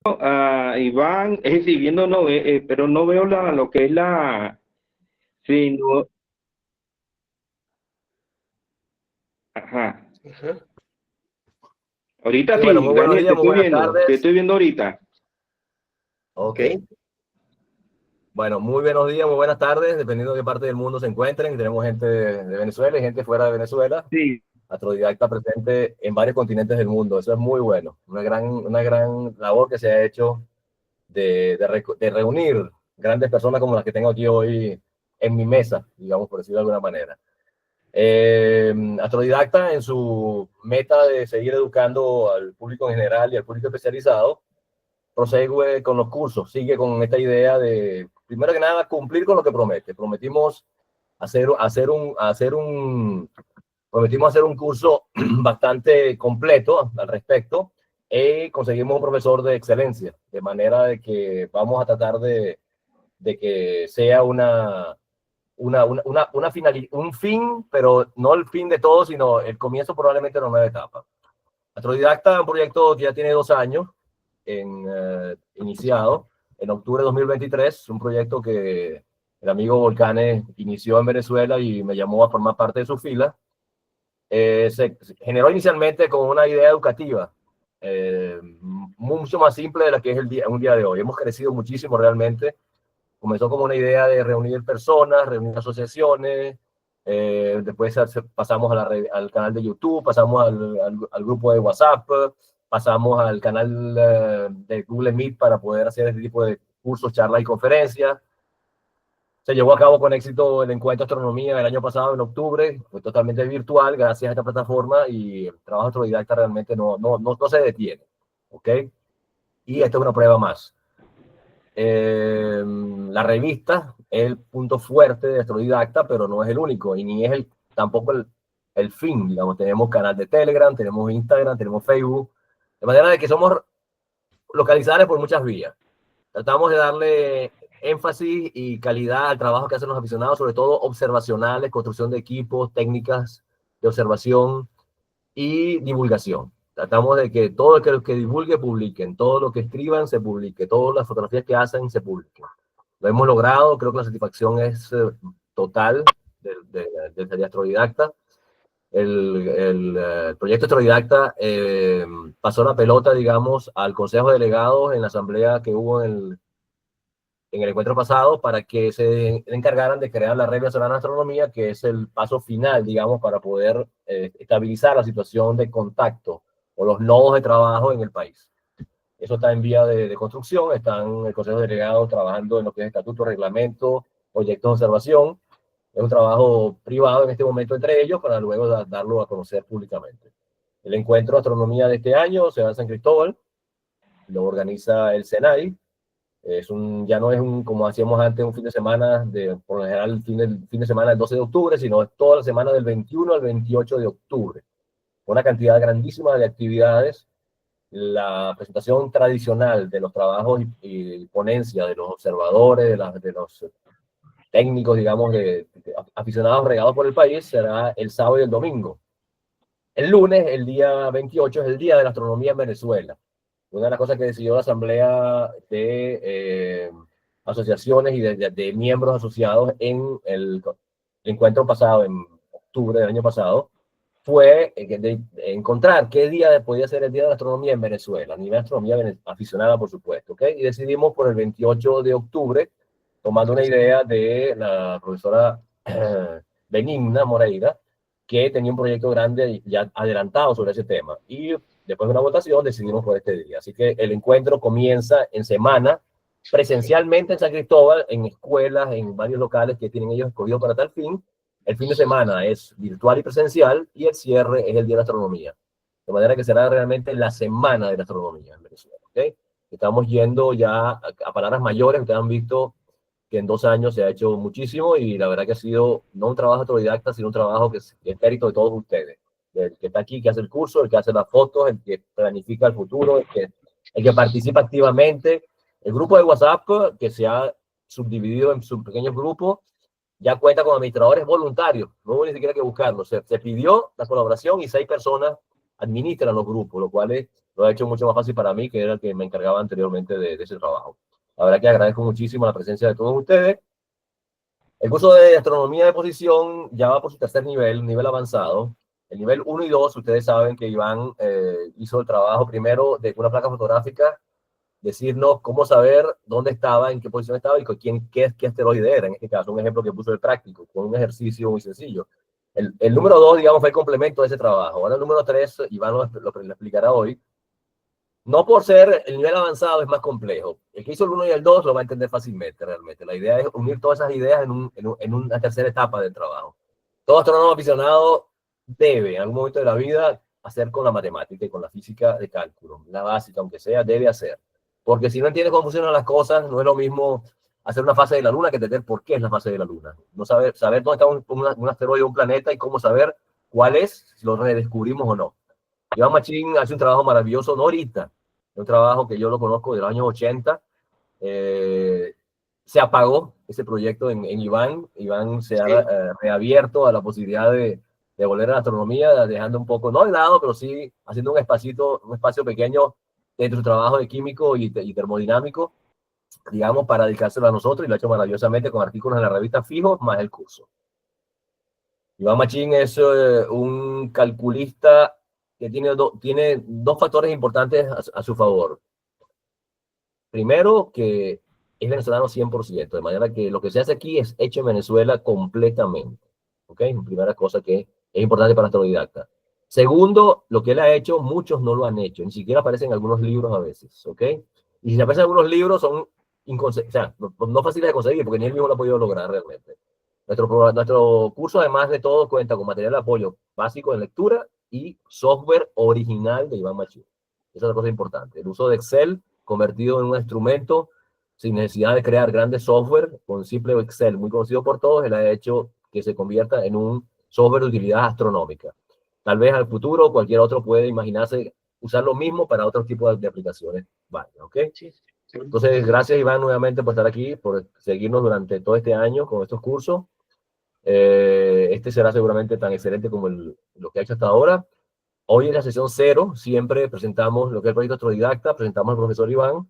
Iván, es decir, viendo, no, pero no veo lo que es sí, no, ajá. Ujú. Ahorita Sí, bueno, sí, muy buenos Daniel, días, muy buenas te tardes. estoy viendo ahorita. Ok. Ok. Bueno, muy buenos días, muy buenas tardes, dependiendo de qué parte del mundo se encuentren. Tenemos gente de Venezuela y gente fuera de Venezuela. Sí, Astrodidacta presente en varios continentes del mundo. Eso es muy bueno. Una gran labor que se ha hecho de reunir grandes personas como las que tengo aquí hoy en mi mesa, digamos, por decirlo de alguna manera. Astrodidacta, en su meta de seguir educando al público en general y al público especializado, prosegue con los cursos, sigue con esta idea de, primero que nada, cumplir con lo que promete. Prometimos hacer un curso bastante completo al respecto y conseguimos un profesor de excelencia, de manera de que vamos a tratar de que sea un fin, pero no el fin de todo, sino el comienzo probablemente de una nueva etapa. Astrodidacta, un proyecto que ya tiene 2 años iniciado en octubre de 2023, un proyecto que el amigo Volcanes inició en Venezuela y me llamó a formar parte de su fila. Se generó inicialmente con una idea educativa, mucho más simple de la que es un día de hoy. Hemos crecido muchísimo realmente. Comenzó como una idea de reunir personas, reunir asociaciones, después pasamos al canal de YouTube, pasamos al grupo de WhatsApp, pasamos al canal de Google Meet para poder hacer este tipo de cursos, charlas y conferencias. Se llevó a cabo con éxito el encuentro de astronomía el año pasado, en octubre, fue totalmente virtual gracias a esta plataforma y el trabajo autodidacta realmente no se detiene. ¿Ok? Y esta es una prueba más. La revista es el punto fuerte de Astrodidacta, pero no es el único y ni es tampoco el fin. Digamos, tenemos canal de Telegram, tenemos Instagram, tenemos Facebook, de manera de que somos localizables por muchas vías. Tratamos de darle énfasis y calidad al trabajo que hacen los aficionados, sobre todo observacionales, construcción de equipos, técnicas de observación y divulgación. Tratamos de que todo lo que divulgue, publiquen, todo lo que escriban, se publique, todas las fotografías que hacen, se publiquen. Lo hemos logrado, creo que la satisfacción es total del Astrodidacta. El proyecto Astrodidacta pasó la pelota, digamos, al Consejo de Delegados en la asamblea que hubo en el encuentro pasado para que se encargaran de crear la Red Venezolana de Astronomía, que es el paso final, digamos, para poder estabilizar la situación de contacto o los nodos de trabajo en el país. Eso está en vía de construcción, están el Consejo de Delegados trabajando en lo que es estatuto, reglamento, proyectos de observación. Es un trabajo privado en este momento entre ellos para luego darlo a conocer públicamente. El encuentro de astronomía de este año se va en San Cristóbal, lo organiza el SENAI. Ya no es como hacíamos antes, un fin de semana, por lo general fin de semana del 12 de octubre, sino es toda la semana del 21 al 28 de octubre. Una cantidad grandísima de actividades. La presentación tradicional de los trabajos y ponencia de los observadores, de los técnicos, digamos, de aficionados regados por el país, será el sábado y el domingo. El lunes, el día 28, es el Día de la Astronomía en Venezuela. Una de las cosas que decidió la Asamblea de Asociaciones y de miembros asociados en el encuentro pasado, en octubre del año pasado, fue de encontrar qué día podía ser el Día de la Astronomía en Venezuela, a nivel de astronomía aficionada, por supuesto. ¿Okay? Y decidimos por el 28 de octubre, tomando una idea de la profesora Benigna Moreira, que tenía un proyecto grande ya adelantado sobre ese tema. Y después de una votación decidimos por este día. Así que el encuentro comienza en semana, presencialmente en San Cristóbal, en escuelas, en varios locales que tienen ellos escogidos para tal fin. El fin de semana es virtual y presencial y el cierre es el Día de la Astronomía. De manera que será realmente la semana de la astronomía en Venezuela. ¿Okay? Estamos yendo ya a palabras mayores. Ustedes han visto que en 2 años se ha hecho muchísimo y la verdad que ha sido no un trabajo autodidacta, sino un trabajo que es mérito de todos ustedes. El que está aquí, que hace el curso, el que hace las fotos, el que planifica el futuro, el que participa activamente. El grupo de WhatsApp, que se ha subdividido en sus pequeños grupos, ya cuenta con administradores voluntarios. No hubo ni siquiera que buscarlo. Se pidió la colaboración y 6 personas administran los grupos, lo cual Lo ha hecho mucho más fácil para mí, que era el que me encargaba anteriormente de ese trabajo. La verdad que agradezco muchísimo la presencia de todos ustedes. El curso de astronomía de posición ya va por su tercer nivel, nivel avanzado. El nivel 1 y 2, ustedes saben que Iván hizo el trabajo primero de una placa fotográfica, decirnos cómo saber dónde estaba, en qué posición estaba y con qué asteroide era. En este caso, un ejemplo que puso el práctico, con un ejercicio muy sencillo. El número 2, digamos, fue el complemento de ese trabajo. Ahora el número 3, Iván lo explicará hoy. No por ser el nivel avanzado es más complejo. El que hizo el 1 y el 2 lo va a entender fácilmente, realmente. La idea es unir todas esas ideas en una tercera etapa del trabajo. Todo astrónomo aficionado debe, en algún momento de la vida, hacer con la matemática y con la física de cálculo. La básica, aunque sea, debe hacer. Porque si no entiendes cómo funcionan las cosas, no es lo mismo hacer una fase de la Luna que entender por qué es la fase de la Luna. No saber dónde está un asteroide o un planeta y cómo saber cuál es, si lo redescubrimos o no. Iván Machín hace un trabajo maravilloso, no ahorita, un trabajo que yo lo conozco de los años 80. Se apagó ese proyecto en Iván. Iván se ha reabierto a la posibilidad de volver a la astronomía, dejando un poco, no de lado, pero sí haciendo un espacio pequeño dentro de su trabajo de químico y termodinámico, digamos, para dedicárselo a nosotros, y lo ha hecho maravillosamente con artículos en la revista fijos más el curso. Iván Machín es un calculista que tiene dos factores importantes a su favor. Primero, que es venezolano 100%, de manera que lo que se hace aquí es hecho en Venezuela completamente. ¿Ok? Primera cosa que es importante para el autodidacta. Segundo, lo que él ha hecho, muchos no lo han hecho, ni siquiera aparecen en algunos libros a veces. ¿Ok? Y si aparecen en algunos libros, son no fáciles de conseguir, porque ni él mismo lo ha podido lograr realmente. Nuestro curso, además de todo, cuenta con material de apoyo básico en lectura y software original de Iván Machín. Esa es la cosa importante. El uso de Excel convertido en un instrumento sin necesidad de crear grandes software, con simple Excel, muy conocido por todos, él ha hecho que se convierta en un software de utilidad astronómica. Tal vez al futuro cualquier otro puede imaginarse usar lo mismo para otros tipos de aplicaciones. Vale, ¿ok? Sí. Entonces, gracias Iván nuevamente por estar aquí, por seguirnos durante todo este año con estos cursos. Este será seguramente tan excelente como lo que ha hecho hasta ahora. Hoy en la sesión 0 siempre presentamos lo que es el proyecto autodidacta, presentamos al profesor Iván,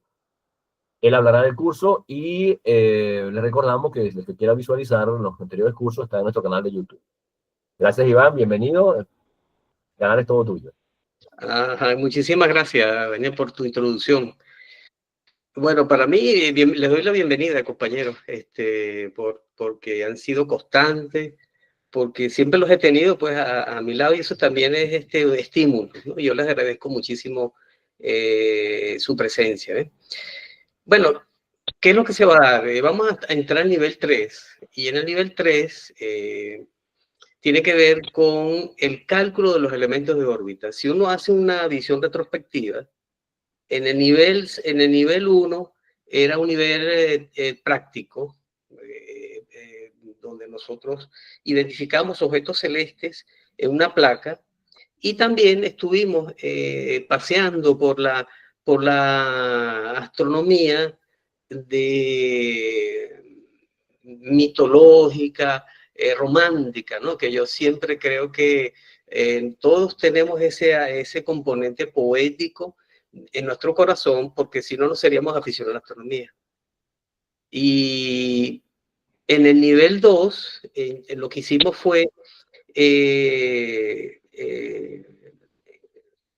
él hablará del curso y le recordamos que el que quiera visualizar los anteriores cursos está en nuestro canal de YouTube. Gracias Iván, bienvenido, el canal es todo tuyo. Muchísimas gracias, Daniel, por tu introducción. Bueno, para mí, les doy la bienvenida, compañeros, porque han sido constantes, porque siempre los he tenido pues a mi lado, y eso también es estímulo, ¿no? Yo les agradezco muchísimo su presencia. Bueno, ¿qué es lo que se va a dar? Vamos a entrar al nivel 3, y en el nivel 3 tiene que ver con el cálculo de los elementos de órbita. Si uno hace una visión retrospectiva, en el nivel 1 era un nivel práctico, donde nosotros identificamos objetos celestes en una placa, y también estuvimos paseando por la astronomía mitológica, romántica, ¿no? Que yo siempre creo que todos tenemos ese componente poético en nuestro corazón, porque si no, no seríamos aficionados a la astronomía. Y en el nivel 2, lo que hicimos fue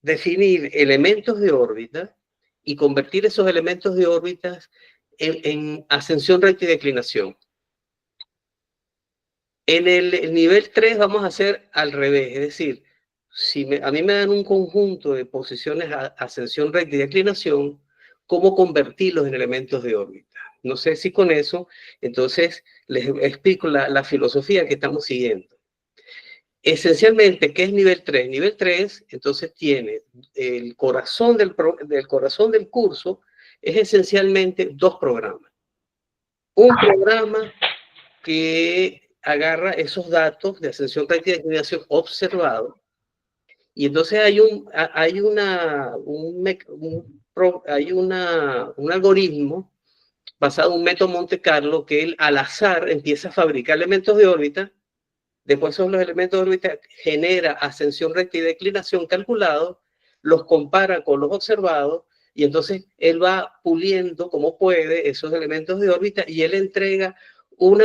definir elementos de órbita y convertir esos elementos de órbitas en ascensión, recta y declinación. En el nivel 3 vamos a hacer al revés, es decir, si a mí me dan un conjunto de posiciones ascensión, recta y declinación, ¿cómo convertirlos en elementos de órbita? No sé si con eso, entonces les explico la filosofía que estamos siguiendo. Esencialmente, ¿qué es nivel 3? Nivel 3, entonces, tiene el corazón del curso, es esencialmente dos programas. Un programa que agarra esos datos de ascensión, recta y declinación observados, y entonces hay un algoritmo basado en un método Monte Carlo que él al azar empieza a fabricar elementos de órbita. Después son los elementos de órbita, genera ascensión, recta y declinación calculado, los compara con los observados, y entonces él va puliendo como puede esos elementos de órbita, y él entrega un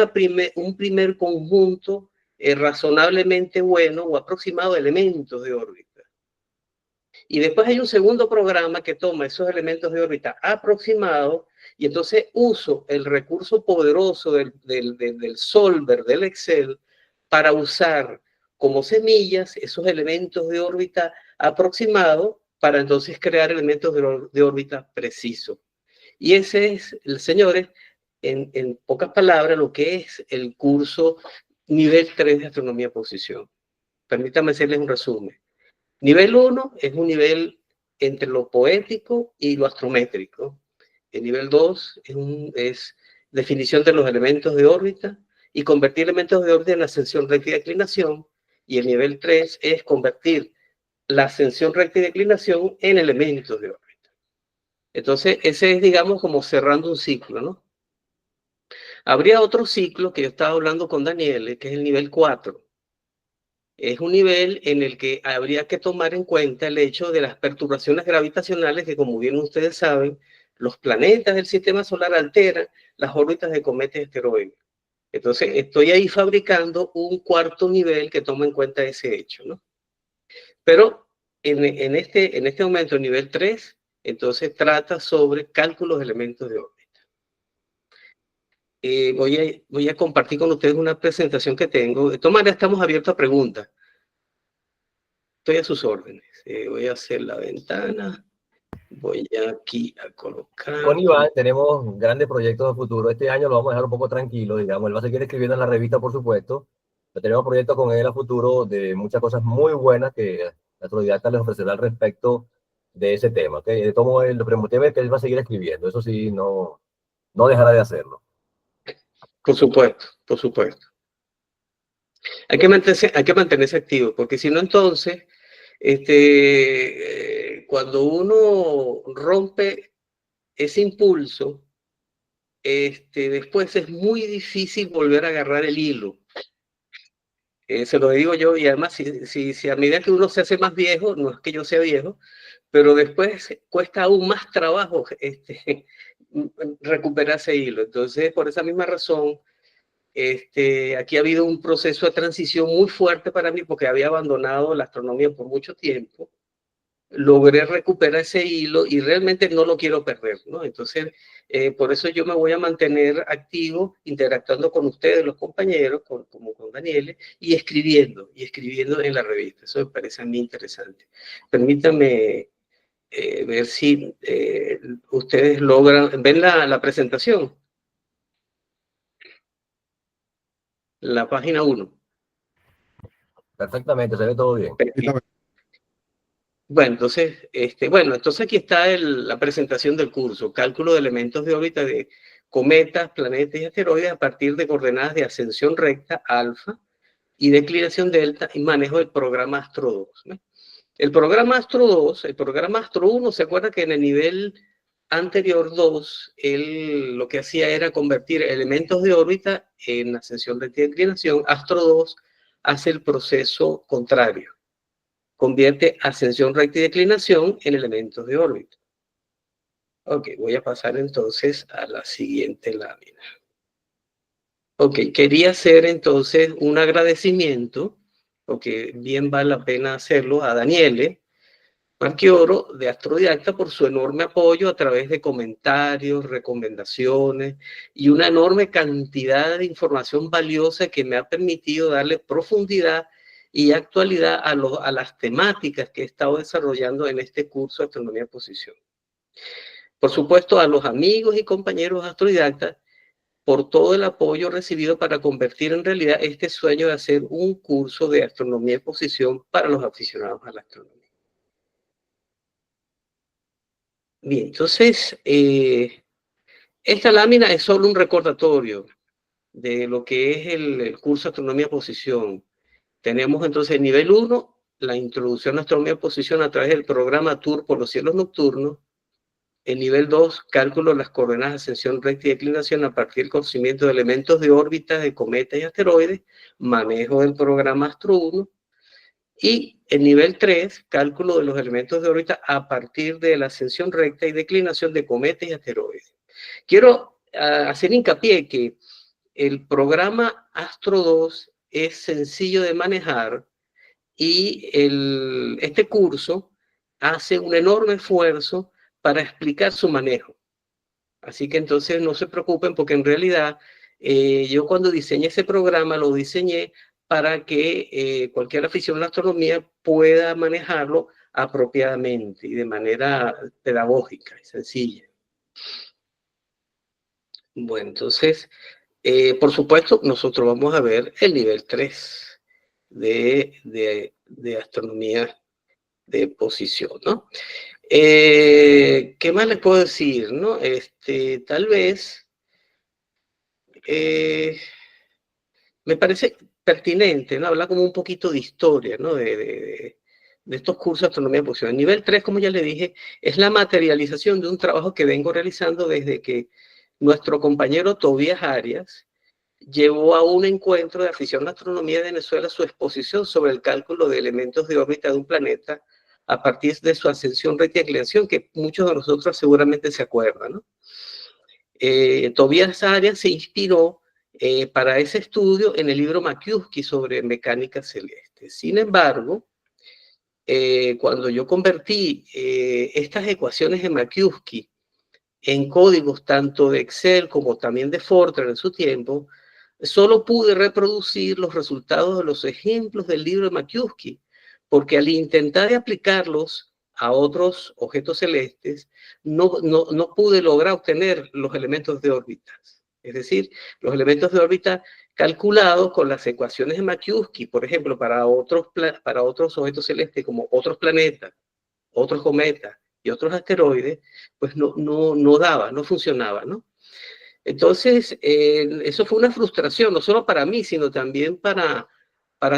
primer conjunto razonablemente bueno o aproximado de elementos de órbita. Y después hay un segundo programa que toma esos elementos de órbita aproximados, y entonces uso el recurso poderoso del solver, del Excel, para usar como semillas esos elementos de órbita aproximados para entonces crear elementos de órbita precisos. Y ese es, señores, en pocas palabras, lo que es el curso nivel 3 de astronomía posición. Permítanme hacerles un resumen. Nivel 1 es un nivel entre lo poético y lo astrométrico. El nivel 2 es definición de los elementos de órbita y convertir elementos de órbita en ascensión recta y declinación. Y el nivel 3 es convertir la ascensión recta y declinación en elementos de órbita. Entonces, ese es, digamos, como cerrando un ciclo, ¿no? Habría otro ciclo que yo estaba hablando con Daniel, que es el nivel 4. Es un nivel en el que habría que tomar en cuenta el hecho de las perturbaciones gravitacionales que, como bien ustedes saben, los planetas del sistema solar alteran las órbitas de cometas y asteroides. Entonces, estoy ahí fabricando un cuarto nivel que toma en cuenta ese hecho, ¿no? Pero en este momento, nivel 3, entonces trata sobre cálculos de elementos de órbita. Voy a compartir con ustedes una presentación que tengo. De todas maneras, estamos abiertos a preguntas. Estoy a sus órdenes. Voy a hacer la ventana. Voy aquí a colocar. Con Iván tenemos grandes proyectos de futuro. Este año lo vamos a dejar un poco tranquilo, digamos. Él va a seguir escribiendo en la revista, por supuesto. Pero tenemos proyectos con él a futuro de muchas cosas muy buenas que Astrodidacta les ofrecerá al respecto de ese tema. ¿Okay? De todo modo, lo primordial es que él va a seguir escribiendo. Eso sí, no dejará de hacerlo. Por supuesto, por supuesto. Hay que mantenerse activo, porque si no, entonces, cuando uno rompe ese impulso, después es muy difícil volver a agarrar el hilo. Se lo digo yo, y además, si a medida que uno se hace más viejo, no es que yo sea viejo, pero después cuesta aún más trabajo recuperar ese hilo. Entonces, por esa misma razón, aquí ha habido un proceso de transición muy fuerte para mí, porque había abandonado la astronomía por mucho tiempo. Logré recuperar ese hilo y realmente no lo quiero perder, ¿no? Entonces, por eso yo me voy a mantener activo, interactuando con ustedes, los compañeros, como con Daniel, y escribiendo en la revista. Eso me parece a mí interesante. Permítanme ver si ustedes logran, ¿ven la presentación? La página 1. Perfectamente, se ve todo bien. Bueno, entonces aquí está la presentación del curso, cálculo de elementos de órbita de cometas, planetas y asteroides a partir de coordenadas de ascensión recta, alfa, y declinación delta, y manejo del programa Astro 2, ¿no? El programa Astro 2, el programa Astro 1, ¿se acuerda que en el nivel anterior 2, él lo que hacía era convertir elementos de órbita en ascensión recta y declinación? Astro 2 hace el proceso contrario. Convierte ascensión recta y declinación en elementos de órbita. Ok, voy a pasar entonces a la siguiente lámina. Ok, quería hacer entonces un agradecimiento, porque bien vale la pena hacerlo, a Daniele Marchioro de Astrodidacta por su enorme apoyo a través de comentarios, recomendaciones y una enorme cantidad de información valiosa que me ha permitido darle profundidad y actualidad a las temáticas que he estado desarrollando en este curso de Astronomía de Posición. Por supuesto, a los amigos y compañeros astrodidactas por todo el apoyo recibido para convertir en realidad este sueño de hacer un curso de Astronomía de Posición para los aficionados a la astronomía. Bien, entonces, esta lámina es solo un recordatorio de lo que es el curso de Astronomía de Posición. Tenemos entonces nivel 1, la introducción a astronomía de posición a través del programa Tour por los cielos nocturnos. El nivel 2, cálculo de las coordenadas de ascensión recta y declinación a partir del conocimiento de elementos de órbita de cometas y asteroides, manejo del programa Astro 1. Y El nivel 3, cálculo de los elementos de órbita a partir de la ascensión recta y declinación de cometas y asteroides. Quiero hacer hincapié que el programa Astro 2 es sencillo de manejar y este curso hace un enorme esfuerzo para explicar su manejo. Así que entonces no se preocupen porque en realidad yo cuando diseñé ese programa lo diseñé para que cualquier aficionado a la astronomía pueda manejarlo apropiadamente y de manera pedagógica y sencilla. Bueno, entonces, por supuesto, nosotros vamos a ver el nivel 3 de astronomía de posición, ¿no? ¿Qué más les puedo decir, no? Tal vez me parece pertinente, ¿no? Hablar como un poquito de historia, ¿no? De estos cursos de astronomía de posición. El nivel 3, como ya le dije, es la materialización de un trabajo que vengo realizando desde que nuestro compañero Tobías Arias llevó a un encuentro de afición a la astronomía de Venezuela su exposición sobre el cálculo de elementos de órbita de un planeta a partir de su ascensión, recta y declinación, que muchos de nosotros seguramente se acuerdan, ¿no? Tobías Arias se inspiró para ese estudio en el libro Maciuski sobre mecánica celeste. Sin embargo, cuando yo convertí estas ecuaciones de Maciuski en códigos tanto de Excel como también de Fortran en su tiempo, solo pude reproducir los resultados de los ejemplos del libro de Maciuski, porque al intentar de aplicarlos a otros objetos celestes, no pude lograr obtener los elementos de órbitas. Es decir, los elementos de órbita calculados con las ecuaciones de Maciuski, por ejemplo, para otros objetos celestes como otros planetas, otros cometas y otros asteroides, pues no daba, no funcionaba, ¿no? Entonces, eso fue una frustración, no solo para mí, sino también para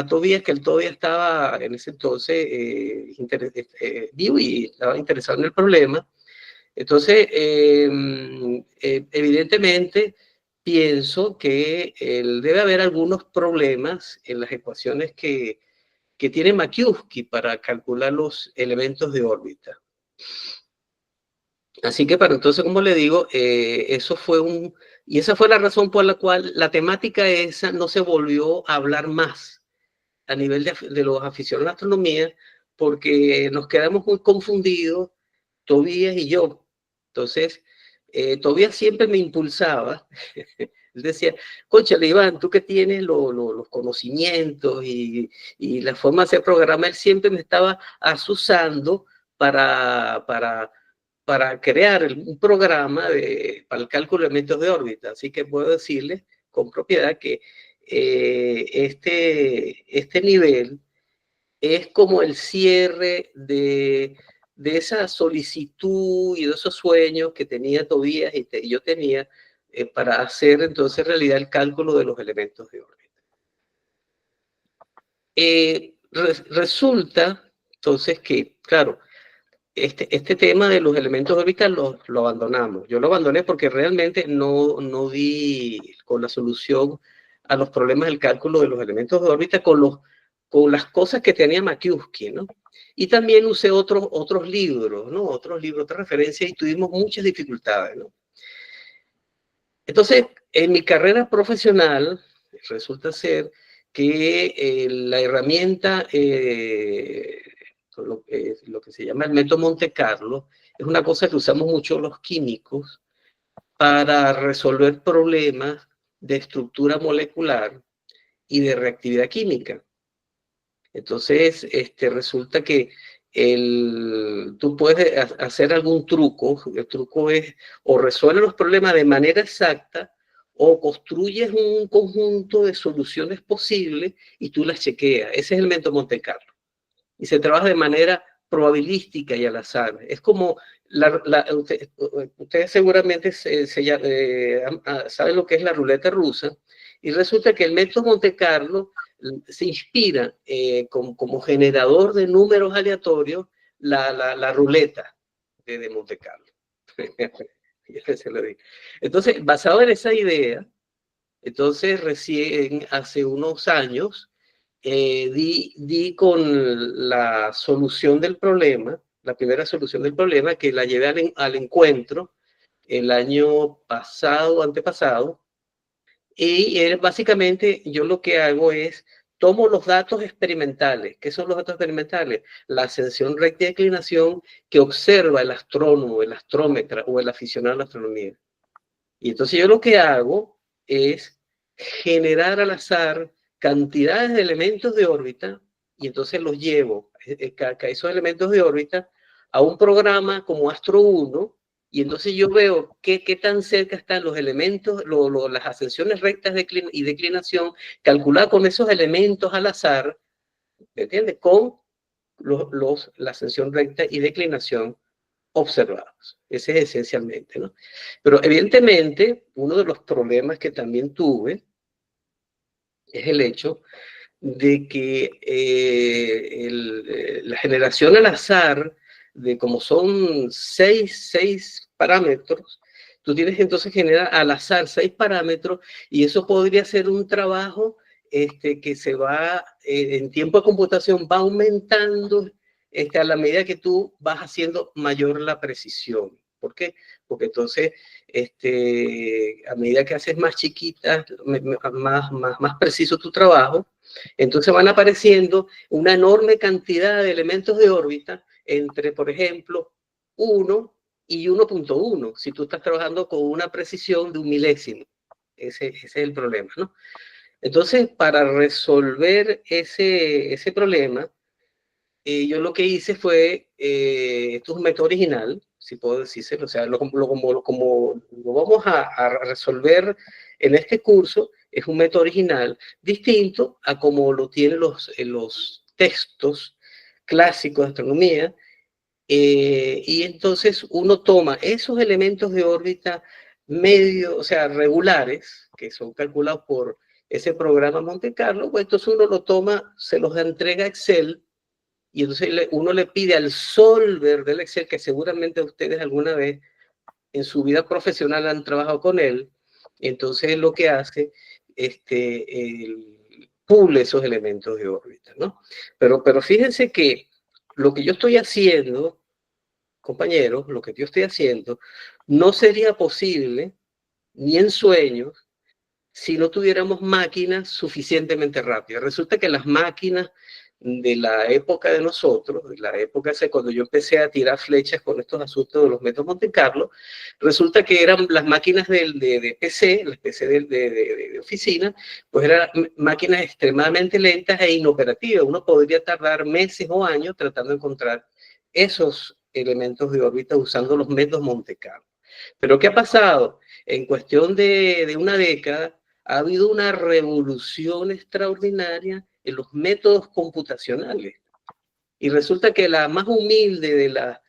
Tobías, que él todavía estaba en ese entonces vivo y estaba interesado en el problema. Entonces, evidentemente, pienso que debe haber algunos problemas en las ecuaciones que tiene Maciuski para calcular los elementos de órbita. Así que para entonces, como le digo, eso fue y esa fue la razón por la cual la temática esa no se volvió a hablar más a nivel de los aficionados a la astronomía, porque nos quedamos muy confundidos, Tobías y yo. Entonces, Tobías siempre me impulsaba. Él decía, cónchale, Iván, tú que tienes los conocimientos y la forma de hacer programa, él siempre me estaba asusando para crear un programa para el cálculo de elementos de órbita. Así que puedo decirles con propiedad que este nivel es como el cierre de esa solicitud y de esos sueños que tenía Tobías y yo tenía para hacer entonces realidad el cálculo de los elementos de órbita. Resulta entonces que, claro, este tema de los elementos de órbita lo abandonamos. Yo lo abandoné porque realmente no di con la solución a los problemas del cálculo de los elementos de órbita con las cosas que tenía Maciuski, ¿no? Y también usé otros libros, ¿no? Otras referencias y tuvimos muchas dificultades, ¿no? Entonces, en mi carrera profesional, resulta ser que la herramienta lo que se llama el método Monte Carlo, es una cosa que usamos mucho los químicos para resolver problemas de estructura molecular y de reactividad química. Entonces, resulta que tú puedes hacer algún truco. El truco es o resuelves los problemas de manera exacta o construyes un conjunto de soluciones posibles y tú las chequeas. Ese es el método Monte Carlo. Y se trabaja de manera probabilística y al azar. Es como, ustedes seguramente saben lo que es la ruleta rusa, y resulta que el método Monte Carlo se inspira como generador de números aleatorios la ruleta de Monte Carlo. Entonces, basado en esa idea, entonces recién hace unos años, di con la solución del problema, la primera solución del problema, que la llevé al encuentro el año pasado, antepasado, y básicamente yo lo que hago es, tomo los datos experimentales. ¿Qué son los datos experimentales? La ascensión recta y declinación que observa el astrónomo, el astrómetra o el aficionado a la astronomía. Y entonces yo lo que hago es generar al azar cantidades de elementos de órbita y entonces los llevo, esos elementos de órbita, a un programa como Astro 1 y entonces yo veo qué tan cerca están los elementos, las ascensiones rectas y declinación, calculada con esos elementos al azar, ¿me entiendes? Con la ascensión recta y declinación observados. Ese es esencialmente, ¿no? Pero evidentemente, uno de los problemas que también tuve es el hecho de que la generación al azar, de como son seis parámetros, tú tienes entonces generar al azar 6 parámetros y eso podría ser un trabajo que se va, en tiempo de computación, va aumentando a la medida que tú vas haciendo mayor la precisión. ¿Por qué? Porque entonces, a medida que haces más chiquita, más preciso tu trabajo, entonces van apareciendo una enorme cantidad de elementos de órbita entre, por ejemplo, 1 y 1.1, si tú estás trabajando con una precisión de un milésimo. Ese es el problema, ¿no? Entonces, para resolver ese problema, yo lo que hice fue, esto es un método original, si puedo decírselo, o sea, como lo vamos a resolver en este curso, es un método original, distinto a como lo tienen los textos clásicos de astronomía, y entonces uno toma esos elementos de órbita medio, o sea, regulares, que son calculados por ese programa Monte Carlo, pues entonces uno lo toma, se los entrega a Excel, y entonces uno le pide al solver del Excel, que seguramente ustedes alguna vez en su vida profesional han trabajado con él, entonces lo que hace, pule esos elementos de órbita, ¿no? Pero fíjense que lo que yo estoy haciendo, compañeros, lo que yo estoy haciendo, no sería posible ni en sueños si no tuviéramos máquinas suficientemente rápidas. Resulta que las máquinas de la época de nosotros, de la época cuando yo empecé a tirar flechas con estos asuntos de los métodos Monte Carlo, resulta que eran las máquinas de PC, las PC de oficina, pues eran máquinas extremadamente lentas e inoperativas. Uno podría tardar meses o años tratando de encontrar esos elementos de órbita usando los métodos Monte Carlo. Pero ¿qué ha pasado? En cuestión de una década, ha habido una revolución extraordinaria en los métodos computacionales. Y resulta que la más humilde de la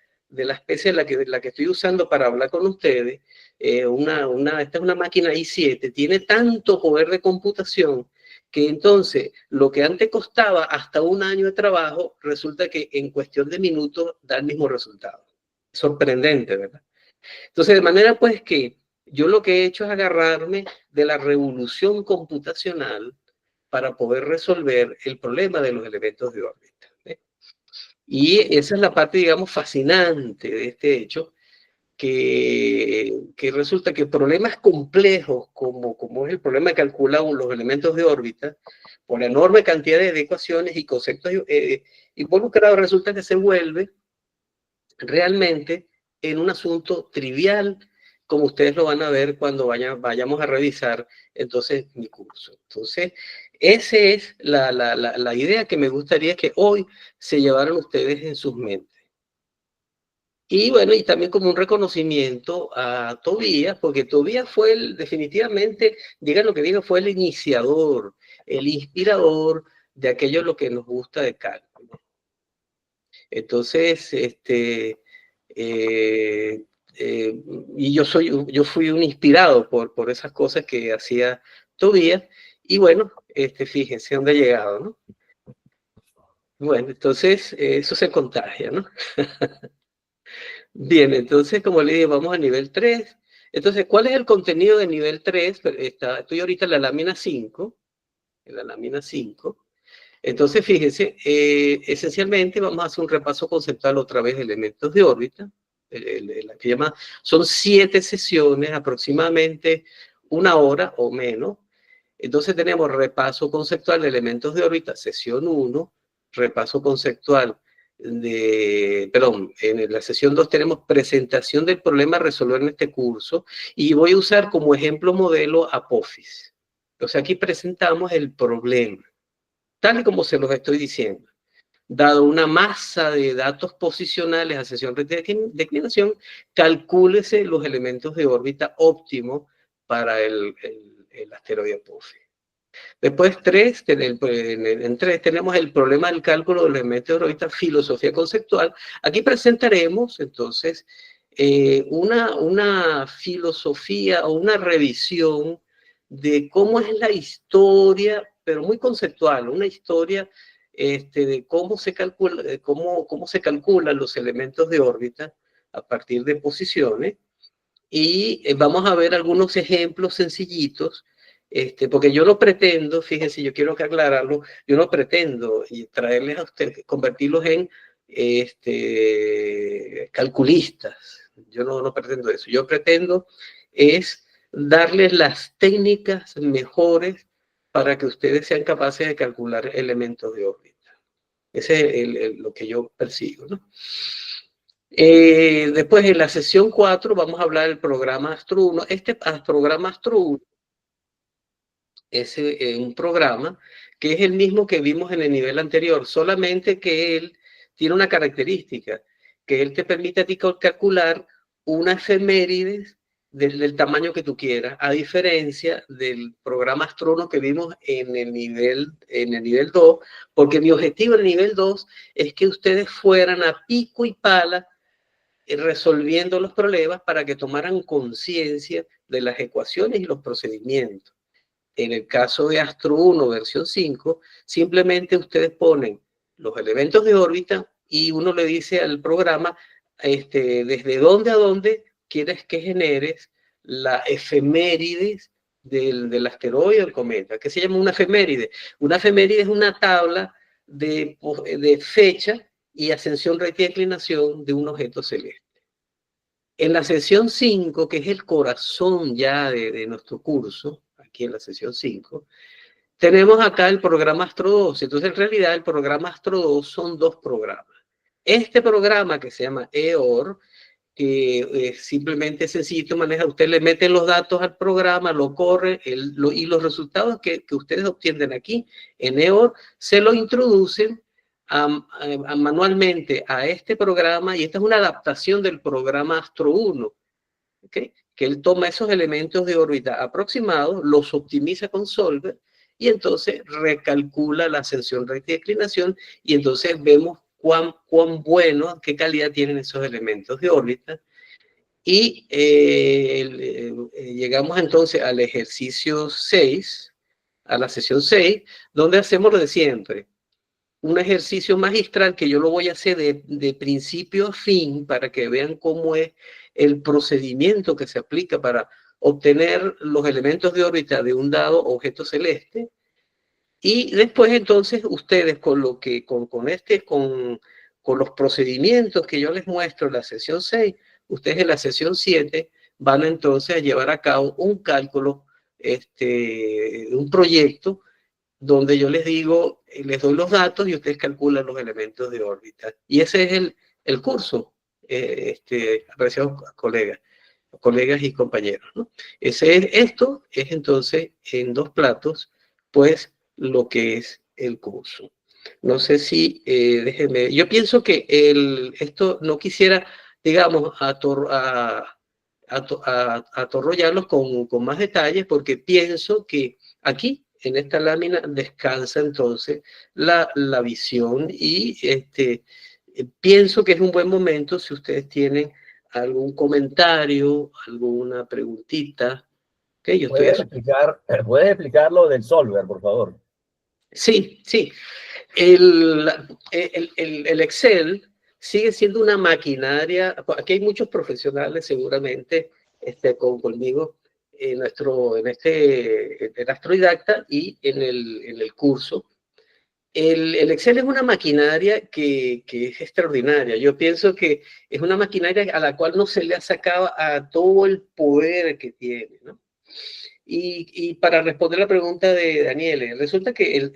especie, la que estoy usando para hablar con ustedes, esta es una máquina i7, tiene tanto poder de computación que entonces lo que antes costaba hasta un año de trabajo, resulta que en cuestión de minutos da el mismo resultado. Sorprendente, ¿verdad? Entonces, de manera pues que yo lo que he hecho es agarrarme de la revolución computacional para poder resolver el problema de los elementos de órbita. Y esa es la parte, digamos, fascinante de este hecho, que resulta que problemas complejos, como es el problema de calcular los elementos de órbita, por la enorme cantidad de ecuaciones y conceptos involucrados, resulta que se vuelve realmente en un asunto trivial, como ustedes lo van a ver cuando vayamos a revisar entonces mi curso. Entonces, esa es la idea que me gustaría que hoy se llevaran ustedes en sus mentes. Y bueno, y también como un reconocimiento a Tobías, porque Tobías fue definitivamente, digan lo que digan, fue el iniciador, el inspirador de aquello lo que nos gusta de cálculo. Entonces, y yo fui un inspirado por esas cosas que hacía Tobías, y bueno, fíjense dónde ha llegado, ¿no? Bueno, entonces eso se contagia, ¿no? Bien, entonces como le dije, vamos a nivel 3. Entonces, ¿cuál es el contenido de nivel 3? Estoy ahorita en la lámina 5, Entonces, fíjense, esencialmente vamos a hacer un repaso conceptual otra vez de elementos de órbita. La que llama, son 7 sesiones, aproximadamente 1 hora o menos. Entonces tenemos repaso conceptual de elementos de órbita, sesión 1, repaso conceptual en la sesión 2 tenemos presentación del problema a resolver en este curso, y voy a usar como ejemplo modelo Apophis. O sea, aquí presentamos el problema, tal y como se los estoy diciendo. Dado una masa de datos posicionales a sesión de declinación, calcúlese los elementos de órbita óptimos para el asteroide Apophis. Después, en 3 tenemos el problema del cálculo de los elementos de órbita, filosofía conceptual. Aquí presentaremos, entonces, una filosofía o una revisión de cómo es la historia, pero muy conceptual, una historia de cómo se calculan los elementos de órbita a partir de posiciones, y vamos a ver algunos ejemplos sencillitos, porque yo no pretendo, fíjense, yo quiero que aclararlo, yo no pretendo traerles a ustedes, convertirlos en calculistas. Yo no pretendo eso. Yo pretendo es darles las técnicas mejores para que ustedes sean capaces de calcular elementos de órbita. Ese es lo que yo persigo, ¿no? Después, en la sesión 4, vamos a hablar del programa Astro 1. Este programa Astro 1 es un programa que es el mismo que vimos en el nivel anterior, solamente que él tiene una característica, que él te permite a ti calcular una efemérides del tamaño que tú quieras, a diferencia del programa Astro 1 que vimos en el nivel 2, porque mi objetivo en el nivel 2 es que ustedes fueran a pico y pala resolviendo los problemas para que tomaran conciencia de las ecuaciones y los procedimientos. En el caso de Astro 1 versión 5, simplemente ustedes ponen los elementos de órbita y uno le dice al programa desde dónde a dónde quieres que generes la efemérides del asteroide o el cometa. ¿Qué se llama una efeméride? Una efeméride es una tabla de fecha y ascensión, recta y declinación de un objeto celeste. En la sesión 5, que es el corazón ya de nuestro curso, aquí en la sesión 5, tenemos acá el programa Astro 2. Entonces, en realidad, el programa Astro 2 son 2 programas. Este programa que se llama EOR, que simplemente es sencillo manejar, usted le mete los datos al programa, lo corre, y los resultados que ustedes obtienen aquí en EOR se lo introducen manualmente a este programa, y esta es una adaptación del programa Astro 1, ¿okay? Que él toma esos elementos de órbita aproximados, los optimiza con Solver, y entonces recalcula la ascensión, recta y declinación, y entonces vemos cuán bueno, qué calidad tienen esos elementos de órbita. Y llegamos entonces al ejercicio 6, a la sesión 6, donde hacemos lo de siempre. Un ejercicio magistral que yo lo voy a hacer de principio a fin para que vean cómo es el procedimiento que se aplica para obtener los elementos de órbita de un dado objeto celeste. Y después entonces ustedes con los procedimientos que yo les muestro en la sesión 6, ustedes en la sesión 7 van entonces a llevar a cabo un cálculo, un proyecto donde yo les digo, les doy los datos y ustedes calculan los elementos de órbita. Y ese es el curso, apreciados colegas y compañeros, ¿no? Esto es entonces en 2 platos, pues, lo que es el curso. No sé si, déjenme, yo pienso que esto no quisiera, digamos, atorrollarlos con más detalles, porque pienso que aquí, en esta lámina, descansa entonces la visión, y pienso que es un buen momento si ustedes tienen algún comentario, alguna preguntita. Okay, yo ¿Puedes explicar lo del Solver, por favor? Sí. El Excel sigue siendo una maquinaria. Aquí hay muchos profesionales seguramente conmigo en Astrodidacta y en el curso. El Excel es una maquinaria que es extraordinaria. Yo pienso que es una maquinaria a la cual no se le ha sacado a todo el poder que tiene, ¿no? Y para responder la pregunta de Daniel, resulta que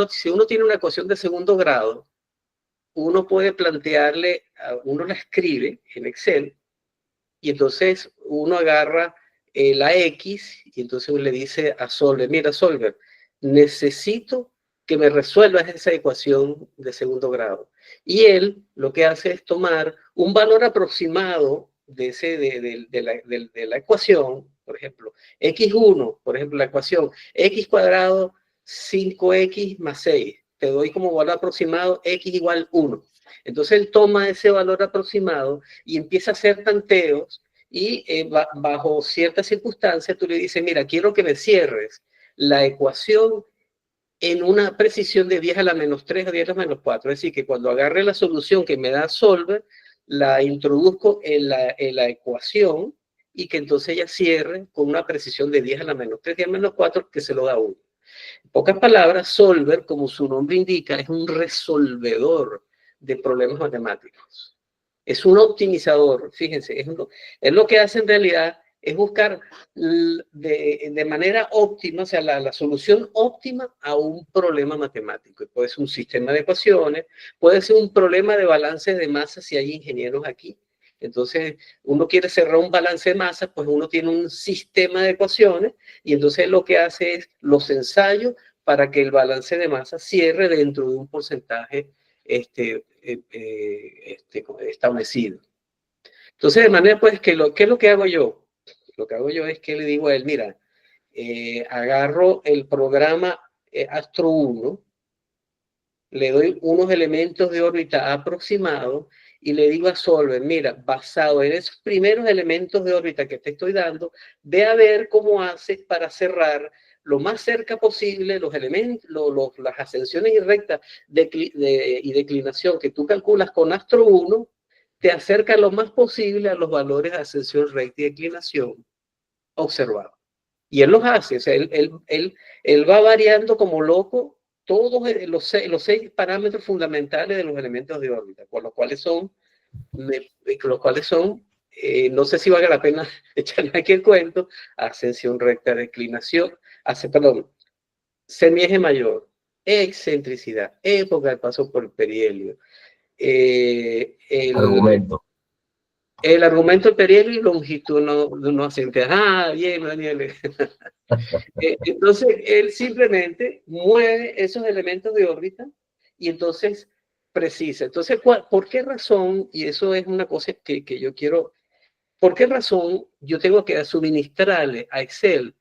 si uno tiene una ecuación de segundo grado, uno puede plantearle, uno la escribe en Excel, y entonces uno agarra la X, y entonces uno le dice a Solver, mira Solver, necesito que me resuelvas esa ecuación de segundo grado. Y él lo que hace es tomar un valor aproximado de la ecuación, por ejemplo, x1, por ejemplo, la ecuación x cuadrado 5x más 6. Te doy como valor aproximado x igual 1. Entonces él toma ese valor aproximado y empieza a hacer tanteos y bajo ciertas circunstancias tú le dices, mira, quiero que me cierres la ecuación en una precisión de 10 a la menos 3 o 10 a la menos 4. Es decir, que cuando agarre la solución que me da Solver, la introduzco en la ecuación y que entonces ella cierre con una precisión de 10 a la menos 3, 10 a la menos 4, que se lo da 1. En pocas palabras, Solver, como su nombre indica, es un resolvedor de problemas matemáticos. Es un optimizador, fíjense, es lo que hace en realidad es buscar de manera óptima, o sea, la solución óptima a un problema matemático. Puede ser un sistema de ecuaciones, puede ser un problema de balance de masas si hay ingenieros aquí. Entonces, uno quiere cerrar un balance de masas, pues uno tiene un sistema de ecuaciones y entonces lo que hace es los ensayos para que el balance de masas cierre dentro de un porcentaje establecido. Entonces, de manera pues ¿qué es lo que hago yo? Lo que hago yo es que le digo a él, mira, agarro el programa Astro 1, le doy unos elementos de órbita aproximados y le digo a Solver, mira, basado en esos primeros elementos de órbita que te estoy dando, ve a ver cómo haces para cerrar lo más cerca posible los elementos, las ascensiones y rectas y declinación que tú calculas con Astro 1, te acerca lo más posible a los valores de ascensión recta y declinación observados. Y él los hace, o sea, él va variando como loco todos los seis parámetros fundamentales de los elementos de órbita, con los cuales son, no sé si valga la pena echarle aquí el cuento, ascensión recta, declinación, semieje mayor, excentricidad, época de paso por el perihelio, Argumento. el argumento del perihelio y longitud no ascendente. Ah, bien, Daniel. Entonces, él simplemente mueve esos elementos de órbita y entonces precisa. Entonces, ¿por qué razón? Y eso es una cosa que yo quiero. ¿Por qué razón yo tengo que suministrarle a Excel?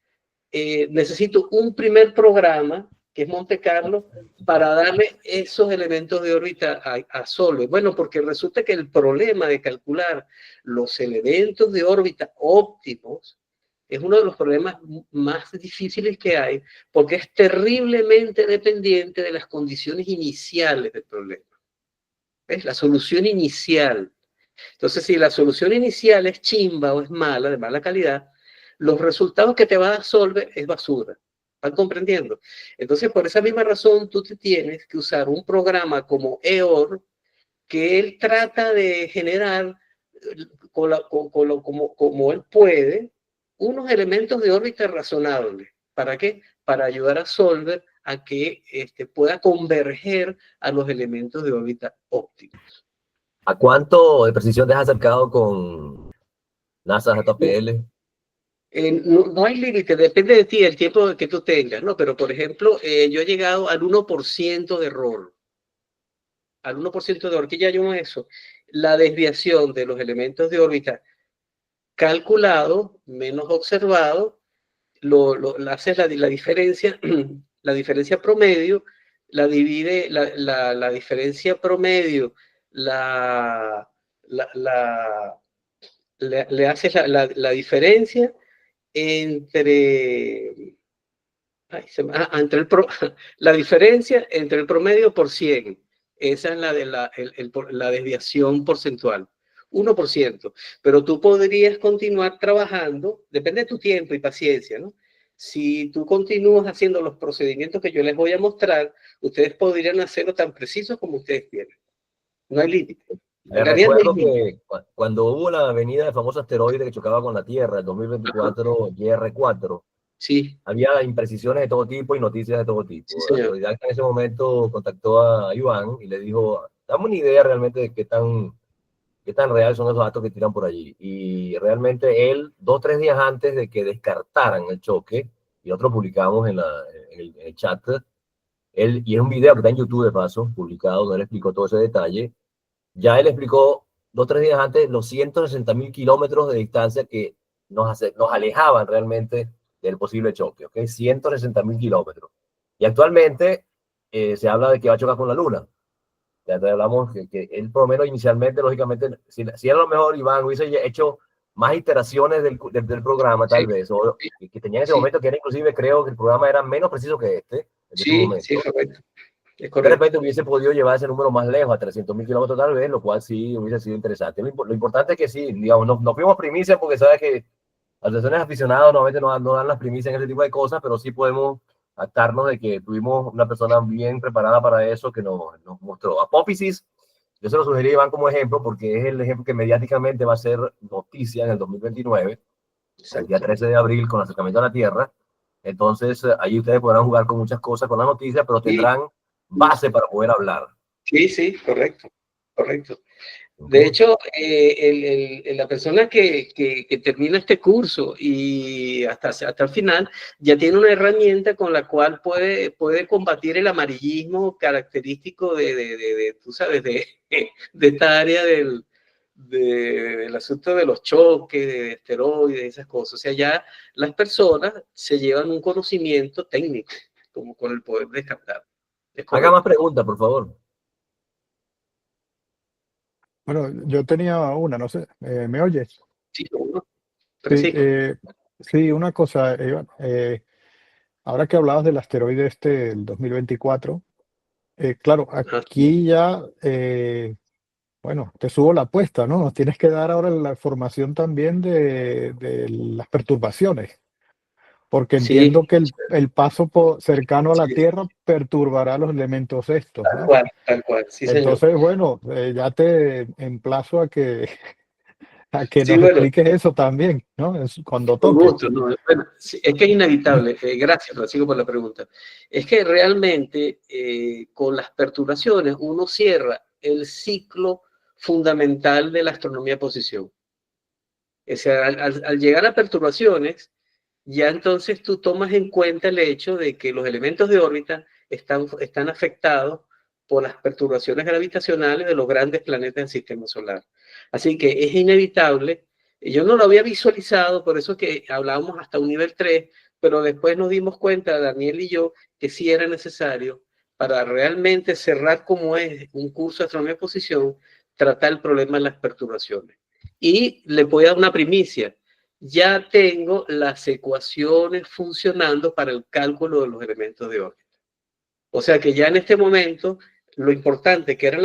Necesito un primer programa, que es Monte Carlo, para darle esos elementos de órbita a Solver. Bueno, porque resulta que el problema de calcular los elementos de órbita óptimos es uno de los problemas más difíciles que hay, porque es terriblemente dependiente de las condiciones iniciales del problema. ¿Ves? La solución inicial. Entonces, si la solución inicial es chimba o es mala, de mala calidad, los resultados que te va a dar Solver es basura. ¿Están comprendiendo? Entonces, por esa misma razón, tú te tienes que usar un programa como EOR, que él trata de generar, como él puede, unos elementos de órbita razonables. ¿Para qué? Para ayudar a Solver a que pueda converger a los elementos de órbita óptimos. ¿A cuánto de precisión te has acercado con NASA JPL? No hay límite, depende de ti, el tiempo que tú tengas, ¿no? Pero, por ejemplo, yo he llegado al 1% de error. Al 1% de error, ¿qué ya llamo eso? La desviación de los elementos de órbita calculado menos observado, hace la diferencia, la diferencia promedio, la divide, la diferencia promedio, le haces la diferencia entre, la diferencia entre el promedio por 100. Esa es la desviación porcentual. 1%. Pero tú podrías continuar trabajando, depende de tu tiempo y paciencia, ¿no? si tú continúas haciendo los procedimientos que yo les voy a mostrar, ustedes podrían hacerlo tan preciso como ustedes quieran. No hay límite. Me recuerdo que cuando hubo la avenida del famoso asteroide que chocaba con la Tierra, el 2024 YR4, sí, había imprecisiones de todo tipo y noticias de todo tipo. sí, señor. Autodidacta en ese momento contactó a Iván y le dijo, dame una idea realmente de qué tan real son esos datos que tiran por allí. Y realmente él, 2 o 3 días antes de que descartaran el choque, y nosotros publicamos en el chat, y es un video que está en YouTube de paso, publicado, donde él explicó todo ese detalle. Ya él explicó 2 o 3 días antes los 160.000 kilómetros de distancia que nos alejaban realmente del posible choque, ¿ok? 160.000 kilómetros. Y actualmente se habla de que va a chocar con la Luna. Ya te hablamos que él, por lo menos inicialmente, lógicamente, si era lo mejor, Iván hubiese hecho más iteraciones del programa, tal vez, o que tenía en ese momento, que era inclusive, creo que el programa era menos preciso que este, en ese momento. Sí, correcto. Es De correcto. repente hubiese podido llevar ese número más lejos, a 300.000 kilómetros tal vez, lo cual sí hubiese sido interesante. Lo importante es que sí, digamos, no fuimos primicias porque sabes que las sesiones aficionados normalmente no dan las primicias en ese tipo de cosas, pero sí podemos actarnos de que tuvimos una persona bien preparada para eso que nos mostró. Apófisis, yo se lo sugerí a Iván como ejemplo porque es el ejemplo que mediáticamente va a ser noticia en el 2029, el día 13 de abril, con el acercamiento a la Tierra. Entonces, ahí ustedes podrán jugar con muchas cosas con las noticias, pero tendrán base para poder hablar. Sí, correcto, correcto. De hecho, la persona que termina este curso y hasta el final ya tiene una herramienta con la cual puede combatir el amarillismo característico tú sabes, de esta área del asunto de los choques, de esteroides, esas cosas. O sea, ya las personas se llevan un conocimiento técnico, como con el poder descartar. Haga más preguntas, por favor. Bueno, yo tenía una, no sé, ¿me oyes? Sí, ¿no? Sí, sí, una cosa, Iván, ahora que hablabas del asteroide este, el 2024, claro, aquí ya, bueno, te subo la apuesta, ¿no? Nos tienes que dar ahora la información también de las perturbaciones, porque entiendo que el paso cercano a la Tierra perturbará los elementos estos, ¿no? Tal cual, sí, Entonces, señor. bueno, ya te emplazo a que Sí, nos bueno, expliques eso también, ¿no? Cuando con toque. gusto, ¿no? Bueno, sí, es que es inevitable. Gracias, Francisco, por la pregunta. Es que realmente con las perturbaciones uno cierra el ciclo fundamental de la astronomía de posición. O sea, al llegar a perturbaciones, ya entonces tú tomas en cuenta el hecho de que los elementos de órbita están afectados por las perturbaciones gravitacionales de los grandes planetas del sistema solar. Así que es inevitable. Yo no lo había visualizado, por eso es que hablábamos hasta un nivel 3, pero después nos dimos cuenta, Daniel y yo, que sí era necesario para realmente cerrar como es un curso de astronomía de posición, tratar el problema de las perturbaciones. Y le voy a dar una primicia. Ya tengo las ecuaciones funcionando para el cálculo de los elementos de órbita. O sea que ya en este momento, lo importante que eran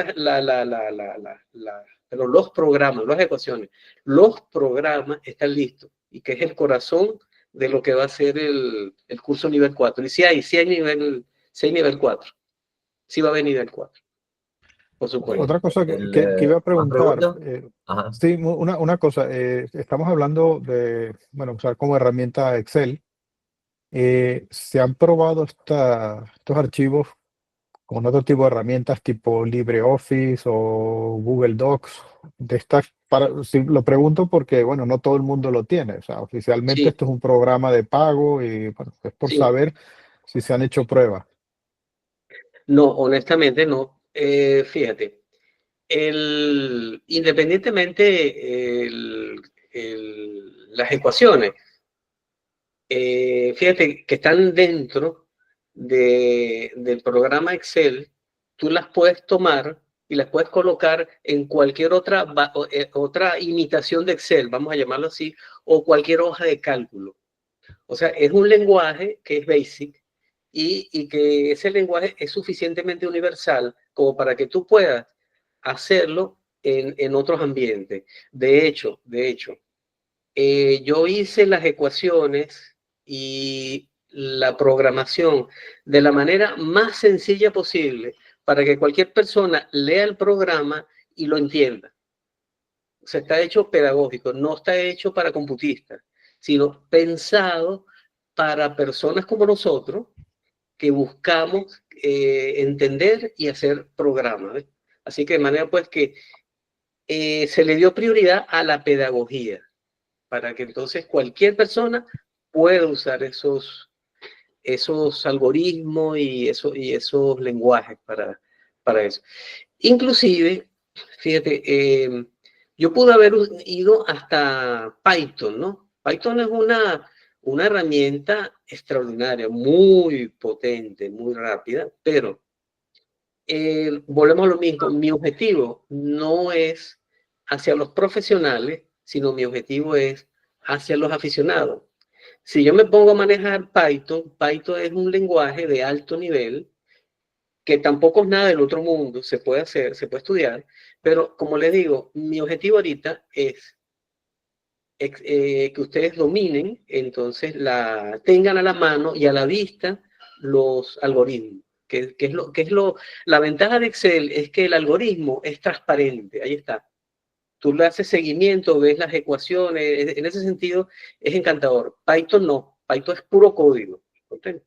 los programas, las ecuaciones, los programas están listos y que es el corazón de lo que va a ser el curso nivel 4. Y sí hay nivel 4. Sí va a haber nivel 4. Por supuesto. Otra cosa que iba a preguntar, sí, una cosa, estamos hablando de, bueno, usar como herramienta Excel. ¿Se han probado estos archivos con otro tipo de herramientas tipo LibreOffice o Google Docs? Lo pregunto porque, bueno, no todo el mundo lo tiene. O sea, oficialmente esto es un programa de pago y bueno, es por saber si se han hecho pruebas. No, honestamente no. Fíjate, independientemente las ecuaciones, fíjate que están dentro del programa Excel, tú las puedes tomar y las puedes colocar en cualquier otra imitación de Excel, vamos a llamarlo así, o cualquier hoja de cálculo. O sea, es un lenguaje que es BASIC y que ese lenguaje es suficientemente universal como para que tú puedas hacerlo en otros ambientes. De hecho, yo hice las ecuaciones y la programación de la manera más sencilla posible para que cualquier persona lea el programa y lo entienda. O sea, está hecho pedagógico, no está hecho para computistas, sino pensado para personas como nosotros que buscamos entender y hacer programas, ¿ves? Así que de manera pues que se le dio prioridad a la pedagogía, para que entonces cualquier persona pueda usar esos algoritmos y esos lenguajes para eso. Inclusive, fíjate, yo pude haber ido hasta Python, ¿no? Python es una herramienta extraordinaria, muy potente, muy rápida, pero volvemos a lo mismo. Mi objetivo no es hacia los profesionales, sino mi objetivo es hacia los aficionados. Si yo me pongo a manejar Python, Python es un lenguaje de alto nivel que tampoco es nada del otro mundo, se puede hacer, se puede estudiar, pero como les digo, mi objetivo ahorita es que ustedes dominen, entonces tengan a la mano y a la vista los algoritmos. La ventaja de Excel es que el algoritmo es transparente, ahí está. Tú le haces seguimiento, ves las ecuaciones, en ese sentido es encantador. Python no, Python es puro código, ¿comprende?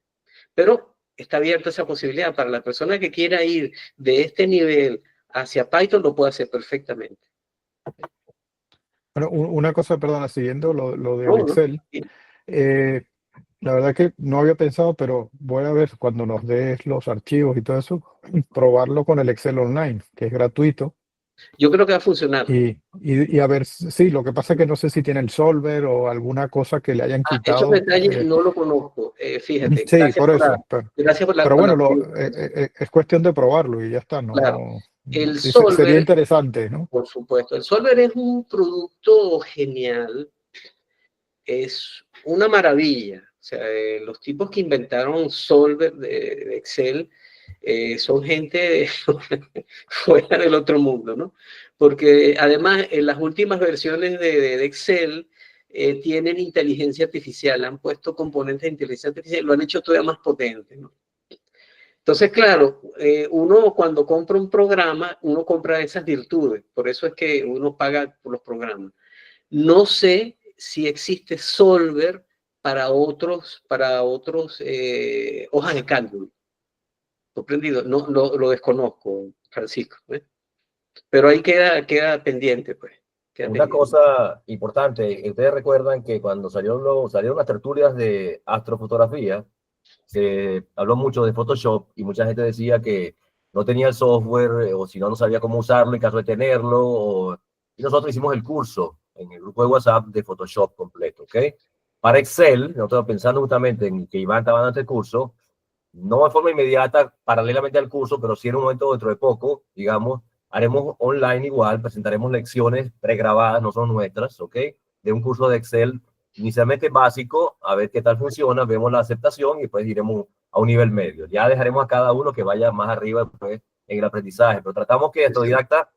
Pero está abierta esa posibilidad para la persona que quiera ir de este nivel hacia Python, lo puede hacer perfectamente. Bueno, una cosa, perdona, siguiendo lo del Excel, la verdad que no había pensado, pero voy a ver cuando nos des los archivos y todo eso, probarlo con el Excel Online, que es gratuito. Yo creo que va a funcionar. Y a ver, sí, lo que pasa es que no sé si tiene el solver o alguna cosa que le hayan quitado. Esos detalles no lo conozco, fíjate. Sí, por eso. Gracias por la... Pero bueno, es cuestión de probarlo y ya está, ¿no? Claro. El sí, solver, sería interesante, ¿no? Por supuesto. El solver es un producto genial. Es una maravilla. O sea, los tipos que inventaron solver de Excel son gente fuera del otro mundo, ¿no? Porque además en las últimas versiones de Excel tienen inteligencia artificial, han puesto componentes de inteligencia artificial, lo han hecho todavía más potente, ¿no? Entonces, claro, uno cuando compra un programa, uno compra esas virtudes, por eso es que uno paga por los programas. No sé si existe solver para otros hojas de cálculo. ¿Comprendido? No, lo desconozco, Francisco, ¿eh? Pero ahí queda pendiente, pues. Una cosa importante, ustedes recuerdan que cuando salieron las tertulias de astrofotografía, se habló mucho de Photoshop y mucha gente decía que no tenía el software o si no, no sabía cómo usarlo en caso de tenerlo. Y nosotros hicimos el curso en el grupo de WhatsApp de Photoshop completo, ¿ok? Para Excel, nosotros pensando justamente en que Iván estaba dando este curso, no de forma inmediata, paralelamente al curso, pero sí en un momento dentro de poco, digamos, haremos online igual, presentaremos lecciones pregrabadas, no son nuestras, ¿ok? De un curso de Excel inicialmente básico, a ver qué tal funciona, vemos la aceptación y después iremos a un nivel medio. Ya dejaremos a cada uno que vaya más arriba pues, en el aprendizaje, pero tratamos que el autodidacta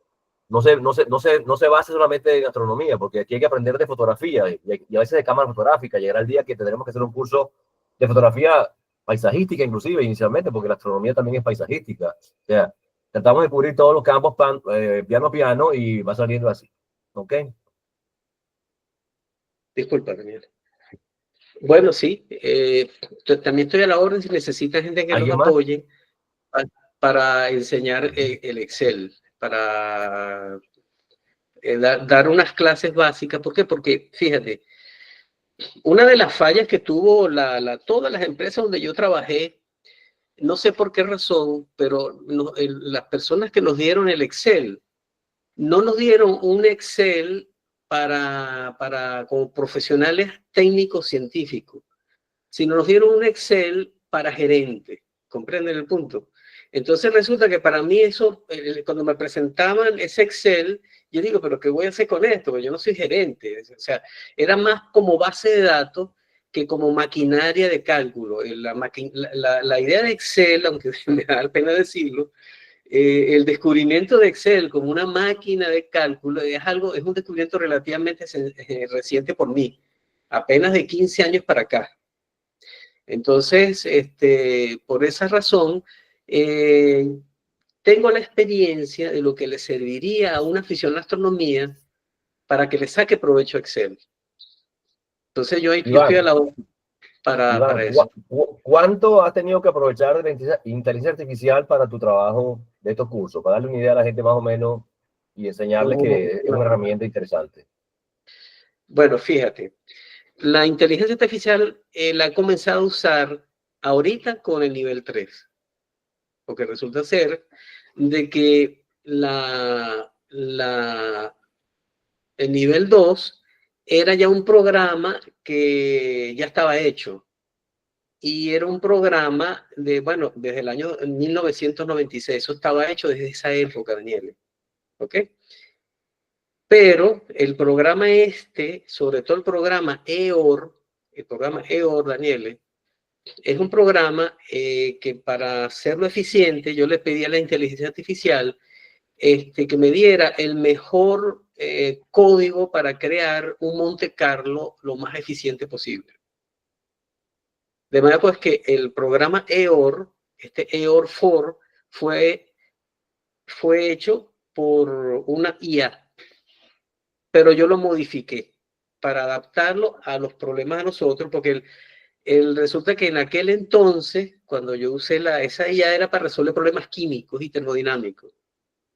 no se base solamente en astronomía, porque aquí hay que aprender de fotografía y a veces de cámara fotográfica. Llegará el día que tendremos que hacer un curso de fotografía paisajística inclusive inicialmente, porque la astronomía también es paisajística. O sea, tratamos de cubrir todos los campos piano a piano y va saliendo así. ¿Ok? Disculpa, Daniel. Bueno, sí. También estoy a la orden si necesita gente que nos apoye para enseñar el Excel, para dar unas clases básicas. ¿Por qué? Porque, fíjate, una de las fallas que tuvo todas las empresas donde yo trabajé, no sé por qué razón, pero las personas que nos dieron el Excel, no nos dieron un Excel como profesionales técnicos científicos, sino nos dieron un Excel para gerente. ¿Comprenden el punto? Entonces resulta que para mí eso, cuando me presentaban ese Excel, yo digo, pero ¿qué voy a hacer con esto? Yo no soy gerente. O sea, era más como base de datos que como maquinaria de cálculo. La idea de Excel, aunque me da pena decirlo, el descubrimiento de Excel como una máquina de cálculo es un descubrimiento relativamente reciente por mí, apenas de 15 años para acá. Entonces, por esa razón, tengo la experiencia de lo que le serviría a un aficionado a la astronomía para que le saque provecho a Excel. Entonces, yo estoy a la hora para eso. ¿Cuánto has tenido que aprovechar de la inteligencia artificial para tu trabajo de estos cursos? Para darle una idea a la gente más o menos y enseñarles que es una herramienta interesante. Bueno, fíjate, la inteligencia artificial la he comenzado a usar ahorita con el nivel 3, porque resulta ser de que el nivel 2 era ya un programa que ya estaba hecho. Y era un programa bueno, desde el año 1996. Eso estaba hecho desde esa época, Daniel. ¿Ok? Pero el programa sobre todo el programa EOR, Daniel, es un programa que para hacerlo eficiente, yo le pedí a la inteligencia artificial que me diera el mejor código para crear un Monte Carlo lo más eficiente posible. De manera pues que el programa EOR, EOR4, fue hecho por una IA, pero yo lo modifiqué para adaptarlo a los problemas de nosotros, porque resulta que en aquel entonces, cuando yo usé esa IA, era para resolver problemas químicos y termodinámicos.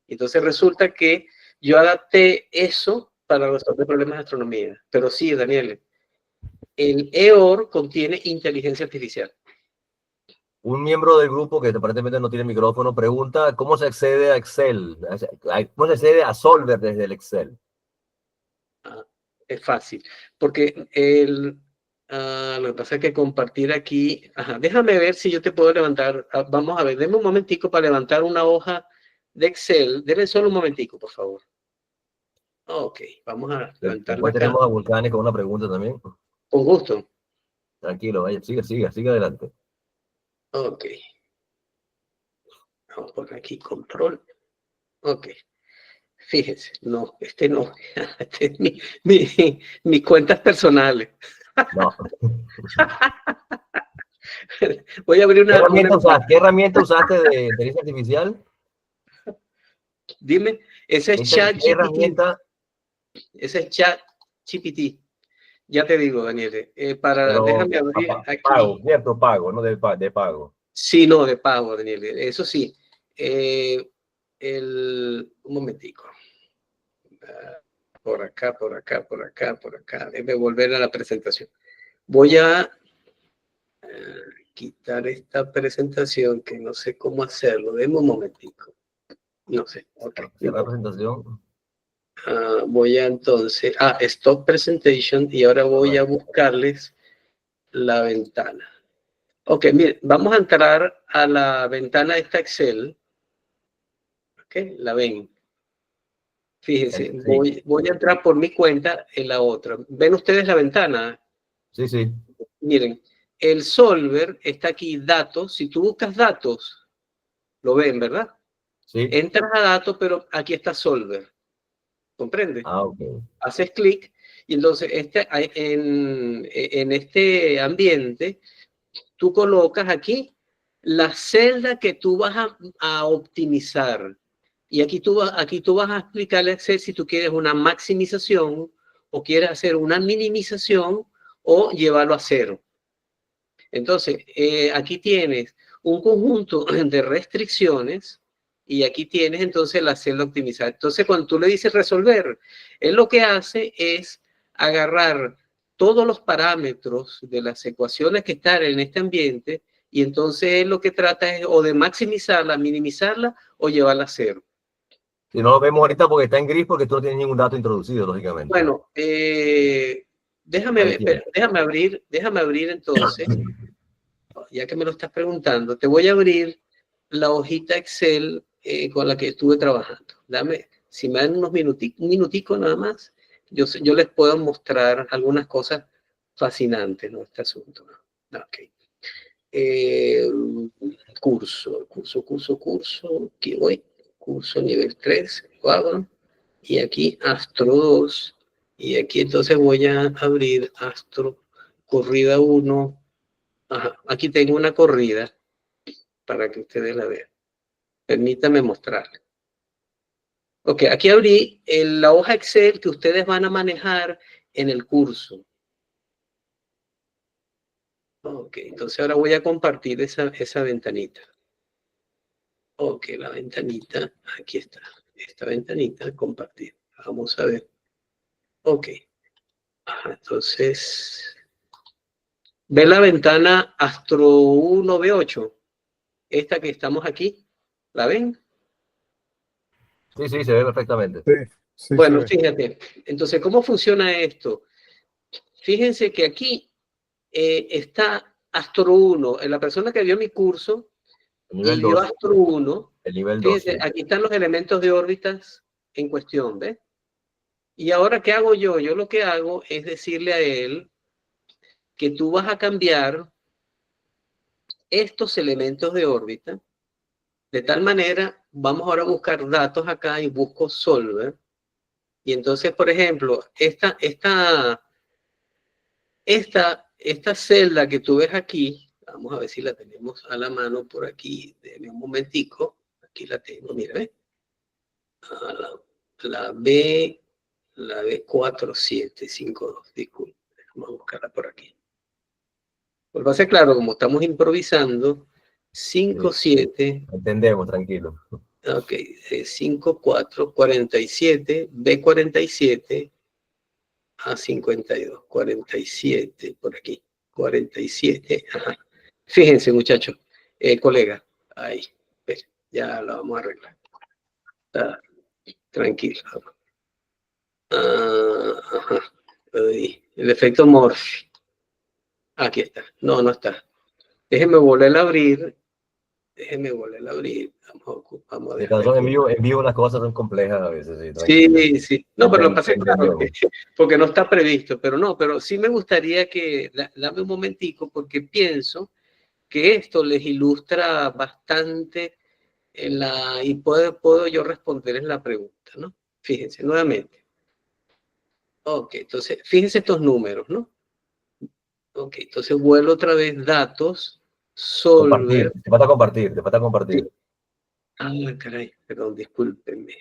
Entonces resulta que yo adapté eso para resolver problemas de astronomía. Pero sí, Daniel, el EOR contiene inteligencia artificial. Un miembro del grupo que aparentemente no tiene micrófono pregunta cómo se accede a Excel, cómo se accede a Solver desde el Excel. Es fácil, porque lo que pasa es que compartir aquí, déjame ver si yo te puedo levantar, vamos a ver, denme un momentico para levantar una hoja de Excel, denme solo un momentico, por favor. Ok, vamos a levantarla. Después tenemos a Vulcani con una pregunta también. Con gusto. Tranquilo, vaya, sigue adelante. Ok. Vamos por aquí, control. Ok. Fíjense, no, no. Este es mis cuentas personales. No. Voy a abrir una... ¿Qué herramienta usaste de inteligencia artificial? Dime, ese es ChatGPT. ¿Qué herramienta? Ese es ChatGPT. Ya te digo, Daniel. Déjame abrir aquí. Pago, cierto, pago, no de pago. Sí, no, de pago, Daniel. Eso sí. Un momentico. Por acá. Déjame volver a la presentación. Voy a quitar esta presentación que no sé cómo hacerlo. Deme un momentico. No sé. Okay. La presentación. Voy a entonces Stop Presentation y ahora voy a buscarles la ventana. Ok, mire, vamos a entrar a la ventana de esta Excel. Ok, la ven. Fíjense, sí. voy a entrar por mi cuenta en la otra. ¿Ven ustedes la ventana? Sí, sí. Miren, el solver está aquí, datos. Si tú buscas datos, lo ven, ¿verdad? Sí. Entras a datos, pero aquí está solver. ¿Comprende? Ok. Haces clic y entonces en este ambiente tú colocas aquí la celda que tú vas a optimizar. Y aquí tú vas a explicarle a Excel si tú quieres una maximización o quieres hacer una minimización o llevarlo a 0. Entonces, aquí tienes un conjunto de restricciones y aquí tienes entonces la celda optimizada. Entonces, cuando tú le dices resolver, él lo que hace es agarrar todos los parámetros de las ecuaciones que están en este ambiente y entonces él lo que trata es o de maximizarla, minimizarla o llevarla a 0. Si no lo vemos ahorita porque está en gris porque tú no tienes ningún dato introducido, lógicamente. Bueno, déjame abrir entonces, ya que me lo estás preguntando, te voy a abrir la hojita Excel con la que estuve trabajando. Si me dan un minutico nada más, yo les puedo mostrar algunas cosas fascinantes, ¿no? Este asunto. Okay. Curso. Aquí voy. Curso nivel 3. Hago. Y aquí Astro 2. Y aquí entonces voy a abrir Astro Corrida 1. Ajá, aquí tengo una corrida para que ustedes la vean. Permítame mostrarles. Ok, aquí abrí la hoja Excel que ustedes van a manejar en el curso. Ok, entonces ahora voy a compartir esa ventanita. Ok, la ventanita, aquí está. Esta ventanita, compartir. Vamos a ver. Ok. Ajá, entonces, ¿ve la ventana Astro 1 B8? Esta que estamos aquí. ¿La ven? Sí, sí, se ve perfectamente. Sí, sí, Bueno, se ve. fíjate. Entonces, ¿cómo funciona esto? Fíjense que aquí está Astro 1. La persona que vio mi curso El y nivel vio 2. Astro 1, El nivel 2, fíjense, sí. aquí están los elementos de órbitas en cuestión, ¿ves? Y ahora, ¿qué hago yo? Yo lo que hago es decirle a él que tú vas a cambiar estos elementos de órbita. De tal manera, vamos ahora a buscar datos acá y busco Solver. Y entonces, por ejemplo, esta celda que tú ves aquí, vamos a ver si la tenemos a la mano por aquí. Deme un momentico. Aquí la tengo, mira, ¿ves? La B4752, disculpe. Vamos a buscarla por aquí. Pues va a ser claro, como estamos improvisando, 57. Entendemos, tranquilo. Ok, 54, 47, B47 a 52, 47, por aquí, 47, ajá. Fíjense, muchachos, colega, ahí, ya lo vamos a arreglar. Tranquilo. Ajá. El efecto Morphy. Aquí está. No, no está. Déjenme volver a abrir. Vamos a dejar esto. En vivo las cosas son complejas a veces, sí, tranquilo. Sí, sí. No, pero lo que pasa es claro, porque no está previsto, pero sí me gustaría que, dame un momentico, porque pienso que esto les ilustra bastante y puedo yo responder en la pregunta, ¿no? Fíjense, nuevamente. Ok, entonces, fíjense estos números, ¿no? Ok, entonces vuelvo otra vez, datos, Compartir, Solver. te falta compartir, te falta compartir. Ah, caray, perdón, discúlpenme.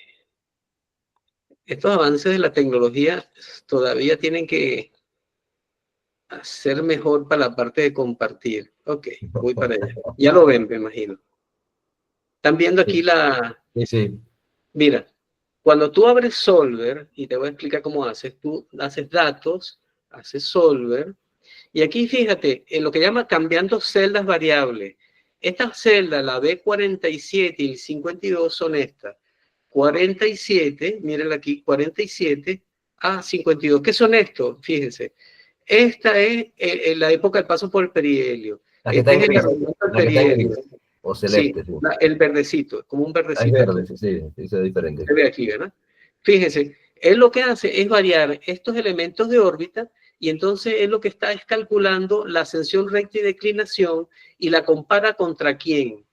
Estos avances de la tecnología todavía tienen que hacer mejor para la parte de compartir. Ok, voy para allá. Ya lo ven, me imagino. Están viendo aquí Sí, sí. Mira, cuando tú abres Solver, y te voy a explicar cómo haces, tú haces datos, haces Solver, y aquí fíjate, en lo que llama cambiando celdas variables. Estas celdas, la B47 y el 52 son estas. 47, mírenla aquí, 47 a 52. ¿Qué son estos? Fíjense. Esta es la época del paso por el perihelio. La que está en gris. La que está en gris. O Sí, celeste, sí. el verdecito, como un Ah, es verdecito. verde, sí, sí, se ve diferente. Se ve aquí, ¿verdad? Fíjense, él lo que hace es variar estos elementos de órbita y entonces él lo que está es calculando la ascensión recta y declinación y la compara contra quién.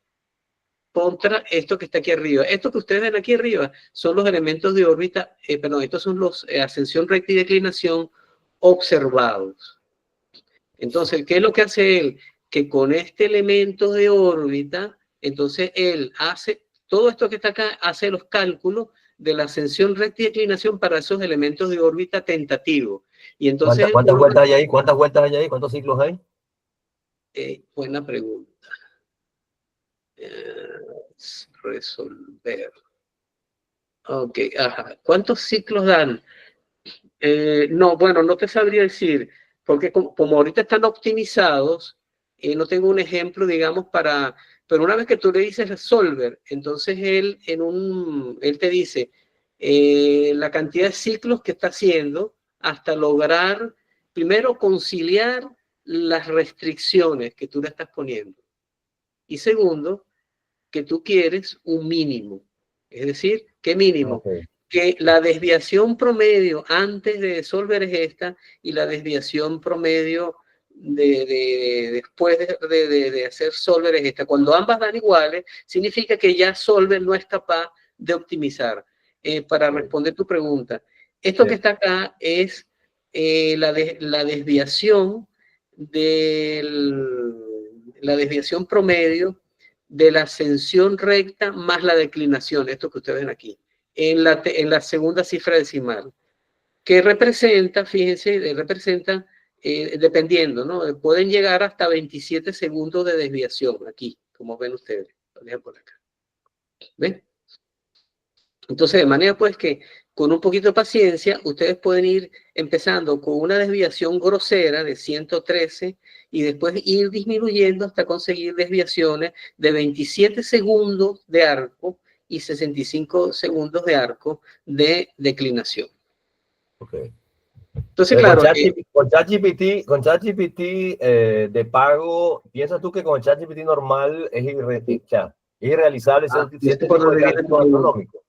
Contra esto que está aquí arriba. Esto que ustedes ven aquí arriba son los elementos de órbita, perdón, estos son los ascensión recta y declinación observados. Entonces, ¿qué es lo que hace él? Que con este elemento de órbita, entonces él hace todo esto que está acá, hace los cálculos de la ascensión recta y declinación para esos elementos de órbita tentativos. Y entonces ¿Cuántas vueltas hay ahí? ¿Cuántas vueltas hay ahí? ¿Cuántos ciclos hay? Buena pregunta. Resolver. Ok, ajá. ¿Cuántos ciclos dan? No, bueno, no te sabría decir, porque como ahorita están optimizados, no tengo un ejemplo, digamos, pero una vez que tú le dices Solver, entonces él te dice la cantidad de ciclos que está haciendo hasta lograr, primero, conciliar las restricciones que tú le estás poniendo. Y segundo, que tú quieres un mínimo. Es decir, ¿qué mínimo? Okay. Que la desviación promedio antes de Solver es esta y la desviación promedio después de hacer Solver es esta. Cuando ambas dan iguales, significa que ya Solver no es capaz de optimizar. Para responder tu pregunta, esto que está acá es la desviación la desviación promedio de la ascensión recta más la declinación, esto que ustedes ven aquí, en la segunda cifra decimal, que representa, fíjense, representa, dependiendo, ¿no? Pueden llegar hasta 27 segundos de desviación aquí, como ven ustedes. Lo dejan por acá. ¿Ven? Entonces, de manera pues que con un poquito de paciencia, ustedes pueden ir empezando con una desviación grosera de 113 y después ir disminuyendo hasta conseguir desviaciones de 27 segundos de arco y 65 segundos de arco de declinación. Okay. Entonces, claro, con ChatGPT de pago, ¿piensas tú que con ChatGPT normal es irrealizable ese tipo de cálculo astronómico?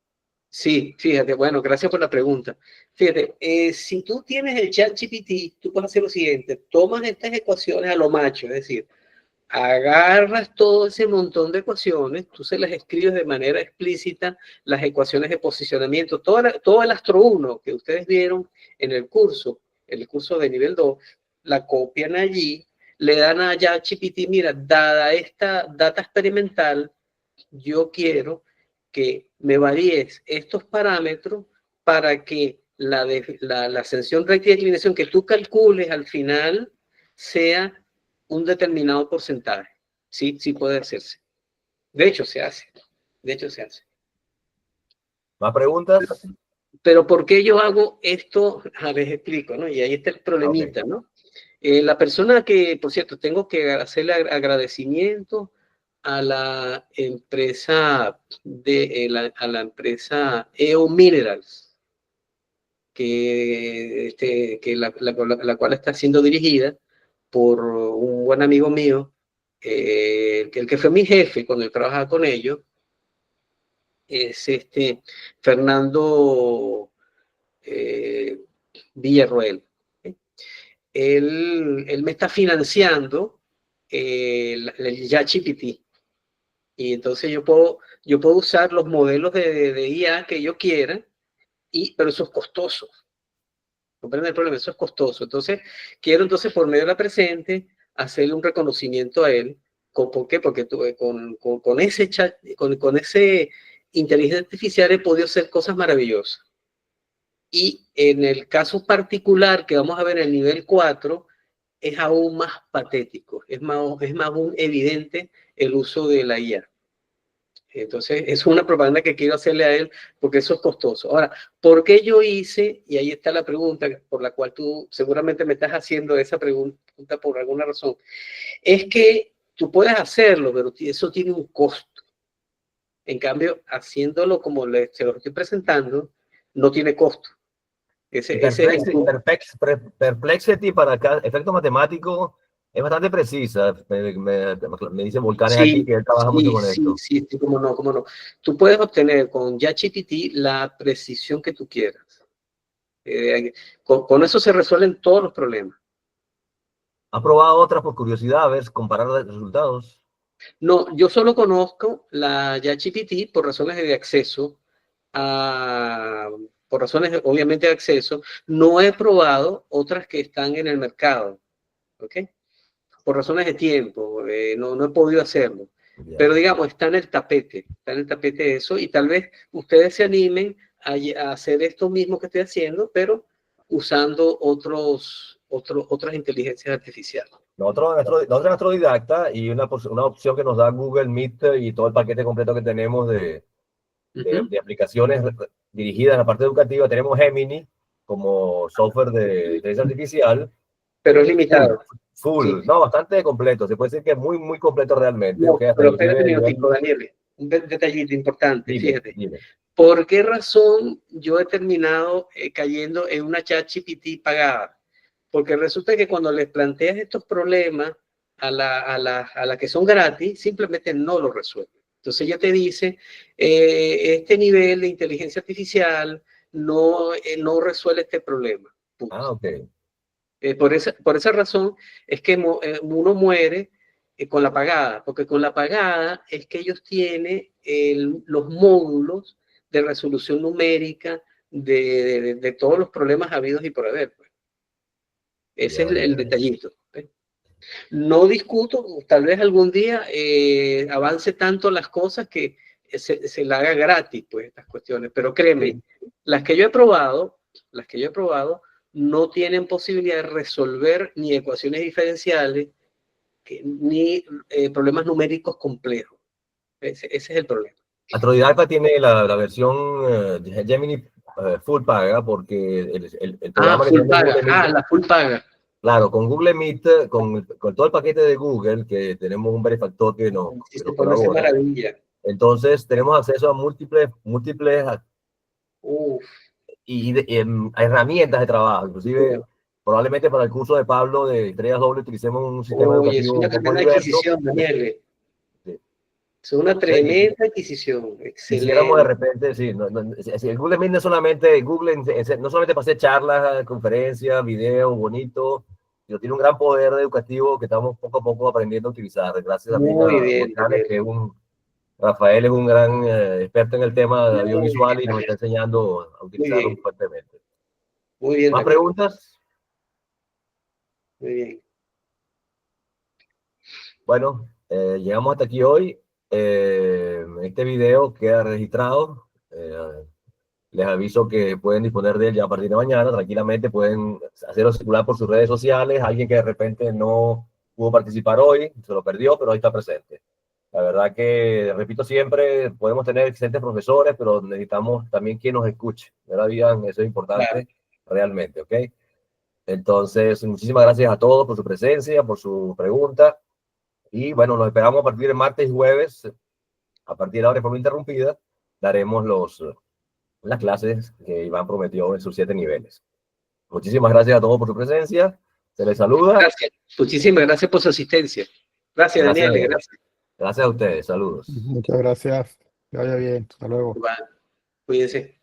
Sí, fíjate, bueno, gracias por la pregunta. Fíjate, si tú tienes el ChatGPT, tú puedes hacer lo siguiente: tomas estas ecuaciones a lo macho, es decir, agarras todo ese montón de ecuaciones, tú se las escribes de manera explícita, las ecuaciones de posicionamiento, todo el Astro 1 que ustedes vieron en el curso de nivel 2, la copian allí, le dan a ChatGPT, mira, dada esta data experimental, yo quiero que me varíes estos parámetros para que la ascensión recta y declinación que tú calcules al final sea un determinado porcentaje. Sí, sí puede hacerse. De hecho, se hace. ¿Más preguntas? Pero ¿por qué yo hago esto? A ver, explico, ¿no? Y ahí está el problemita, okay, ¿no? La persona que, por cierto, tengo que hacerle agradecimiento a la empresa a la empresa EO Minerals, la cual está siendo dirigida por un buen amigo mío, el que fue mi jefe cuando yo trabajaba con ellos, es Fernando Villarroel. Él me está financiando el ChatGPT. Y entonces yo puedo usar los modelos de IA que yo quiera, pero eso es costoso. ¿Comprenden el problema? Eso es costoso. Entonces, quiero por medio de la presente hacerle un reconocimiento a él. ¿Por qué? Porque con ese chat, con ese inteligencia artificial he podido hacer cosas maravillosas. Y en el caso particular que vamos a ver en el nivel 4, es aún más patético, es más aún evidente el uso de la IA. Entonces, es una propaganda que quiero hacerle a él porque eso es costoso. Ahora, ¿por qué yo hice? Y ahí está la pregunta por la cual tú seguramente me estás haciendo esa pregunta por alguna razón. Es que tú puedes hacerlo, pero eso tiene un costo. En cambio, haciéndolo como se lo estoy presentando, no tiene costo. Perplexity para acá, efecto matemático, es bastante precisa. Me dice Volcanes aquí que él trabaja mucho con esto. Sí, cómo no. Tú puedes obtener con ChatGPT la precisión que tú quieras. Con eso se resuelven todos los problemas. ¿Has probado otras por curiosidad, a ver, comparar los resultados? No, yo solo conozco la ChatGPT por razones de acceso, por razones obviamente de acceso. No he probado otras que están en el mercado, ¿ok? Por razones de tiempo, no he podido hacerlo. Yeah. Pero digamos, está en el tapete eso, y tal vez ustedes se animen a hacer esto mismo que estoy haciendo, pero usando otras inteligencias artificiales. Nosotros en Astrodidacta, y una opción que nos da Google Meet y todo el paquete completo que tenemos de aplicaciones dirigidas a la parte educativa, tenemos Gemini como software de inteligencia artificial. Pero es limitado. Full. Sí. No, bastante completo. Se puede decir que es muy, muy completo realmente. No, pero espérate un minutito, Daniel. Un detallito importante, fíjate. ¿Por qué razón yo he terminado cayendo en una ChatGPT pagada? Porque resulta que cuando les planteas estos problemas a la que son gratis, simplemente no lo resuelven. Entonces ella te dice, este nivel de inteligencia artificial no resuelve este problema. Punto. Ah, ok. Por esa razón es que uno muere con la pagada, porque con la pagada es que ellos tienen los módulos de resolución numérica de todos los problemas habidos y por haber. Pues. Ese es el detallito. No discuto, tal vez algún día avance tanto las cosas que se la haga gratis, pues, estas cuestiones. Pero créeme, las que yo he probado, no tienen posibilidad de resolver ni ecuaciones diferenciales, ni problemas numéricos complejos. Ese es el problema. Astrodidacta tiene la versión Gemini full paga, porque el programa full paga. La full paga. Claro, con Google Meet, con todo el paquete de Google, que tenemos un benefactor que nos colabora. Maravilla. Entonces, tenemos acceso a múltiples a herramientas de trabajo. Inclusive, probablemente para el curso de Pablo de Estrellas Doble utilicemos un sistema educativo. Es una tremenda adquisición, Daniel. Es una tremenda adquisición. Excelente. Quisiéramos de repente, sí, el Google Meet no solamente no solamente para hacer charlas, conferencias, videos bonitos, sino tiene un gran poder educativo que estamos poco a poco aprendiendo a utilizar. Gracias también a González, que Rafael es un gran experto en el tema de audiovisual y nos está enseñando a utilizarlo fuertemente. Muy bien. ¿Más preguntas? Muy bien. Bueno, llegamos hasta aquí hoy. Este video queda registrado. Les aviso que pueden disponer de él ya a partir de mañana. Tranquilamente pueden hacerlo circular por sus redes sociales. Alguien que de repente no pudo participar hoy, se lo perdió, pero hoy está presente. La verdad que, repito siempre, podemos tener excelentes profesores, pero necesitamos también quien nos escuche. ¿Verdad, Ian? Eso es importante realmente, ¿ok? Entonces, muchísimas gracias a todos por su presencia, por su pregunta. Y bueno, nos esperamos a partir de martes y jueves, a partir de la hora de forma interrumpida, daremos las clases que Iván prometió en sus 7 niveles. Muchísimas gracias a todos por su presencia. Se les saluda. Gracias. Muchísimas gracias por su asistencia. Gracias, Daniel. Gracias a ustedes. Saludos. Muchas gracias. Que vaya bien. Hasta luego. Cuídense.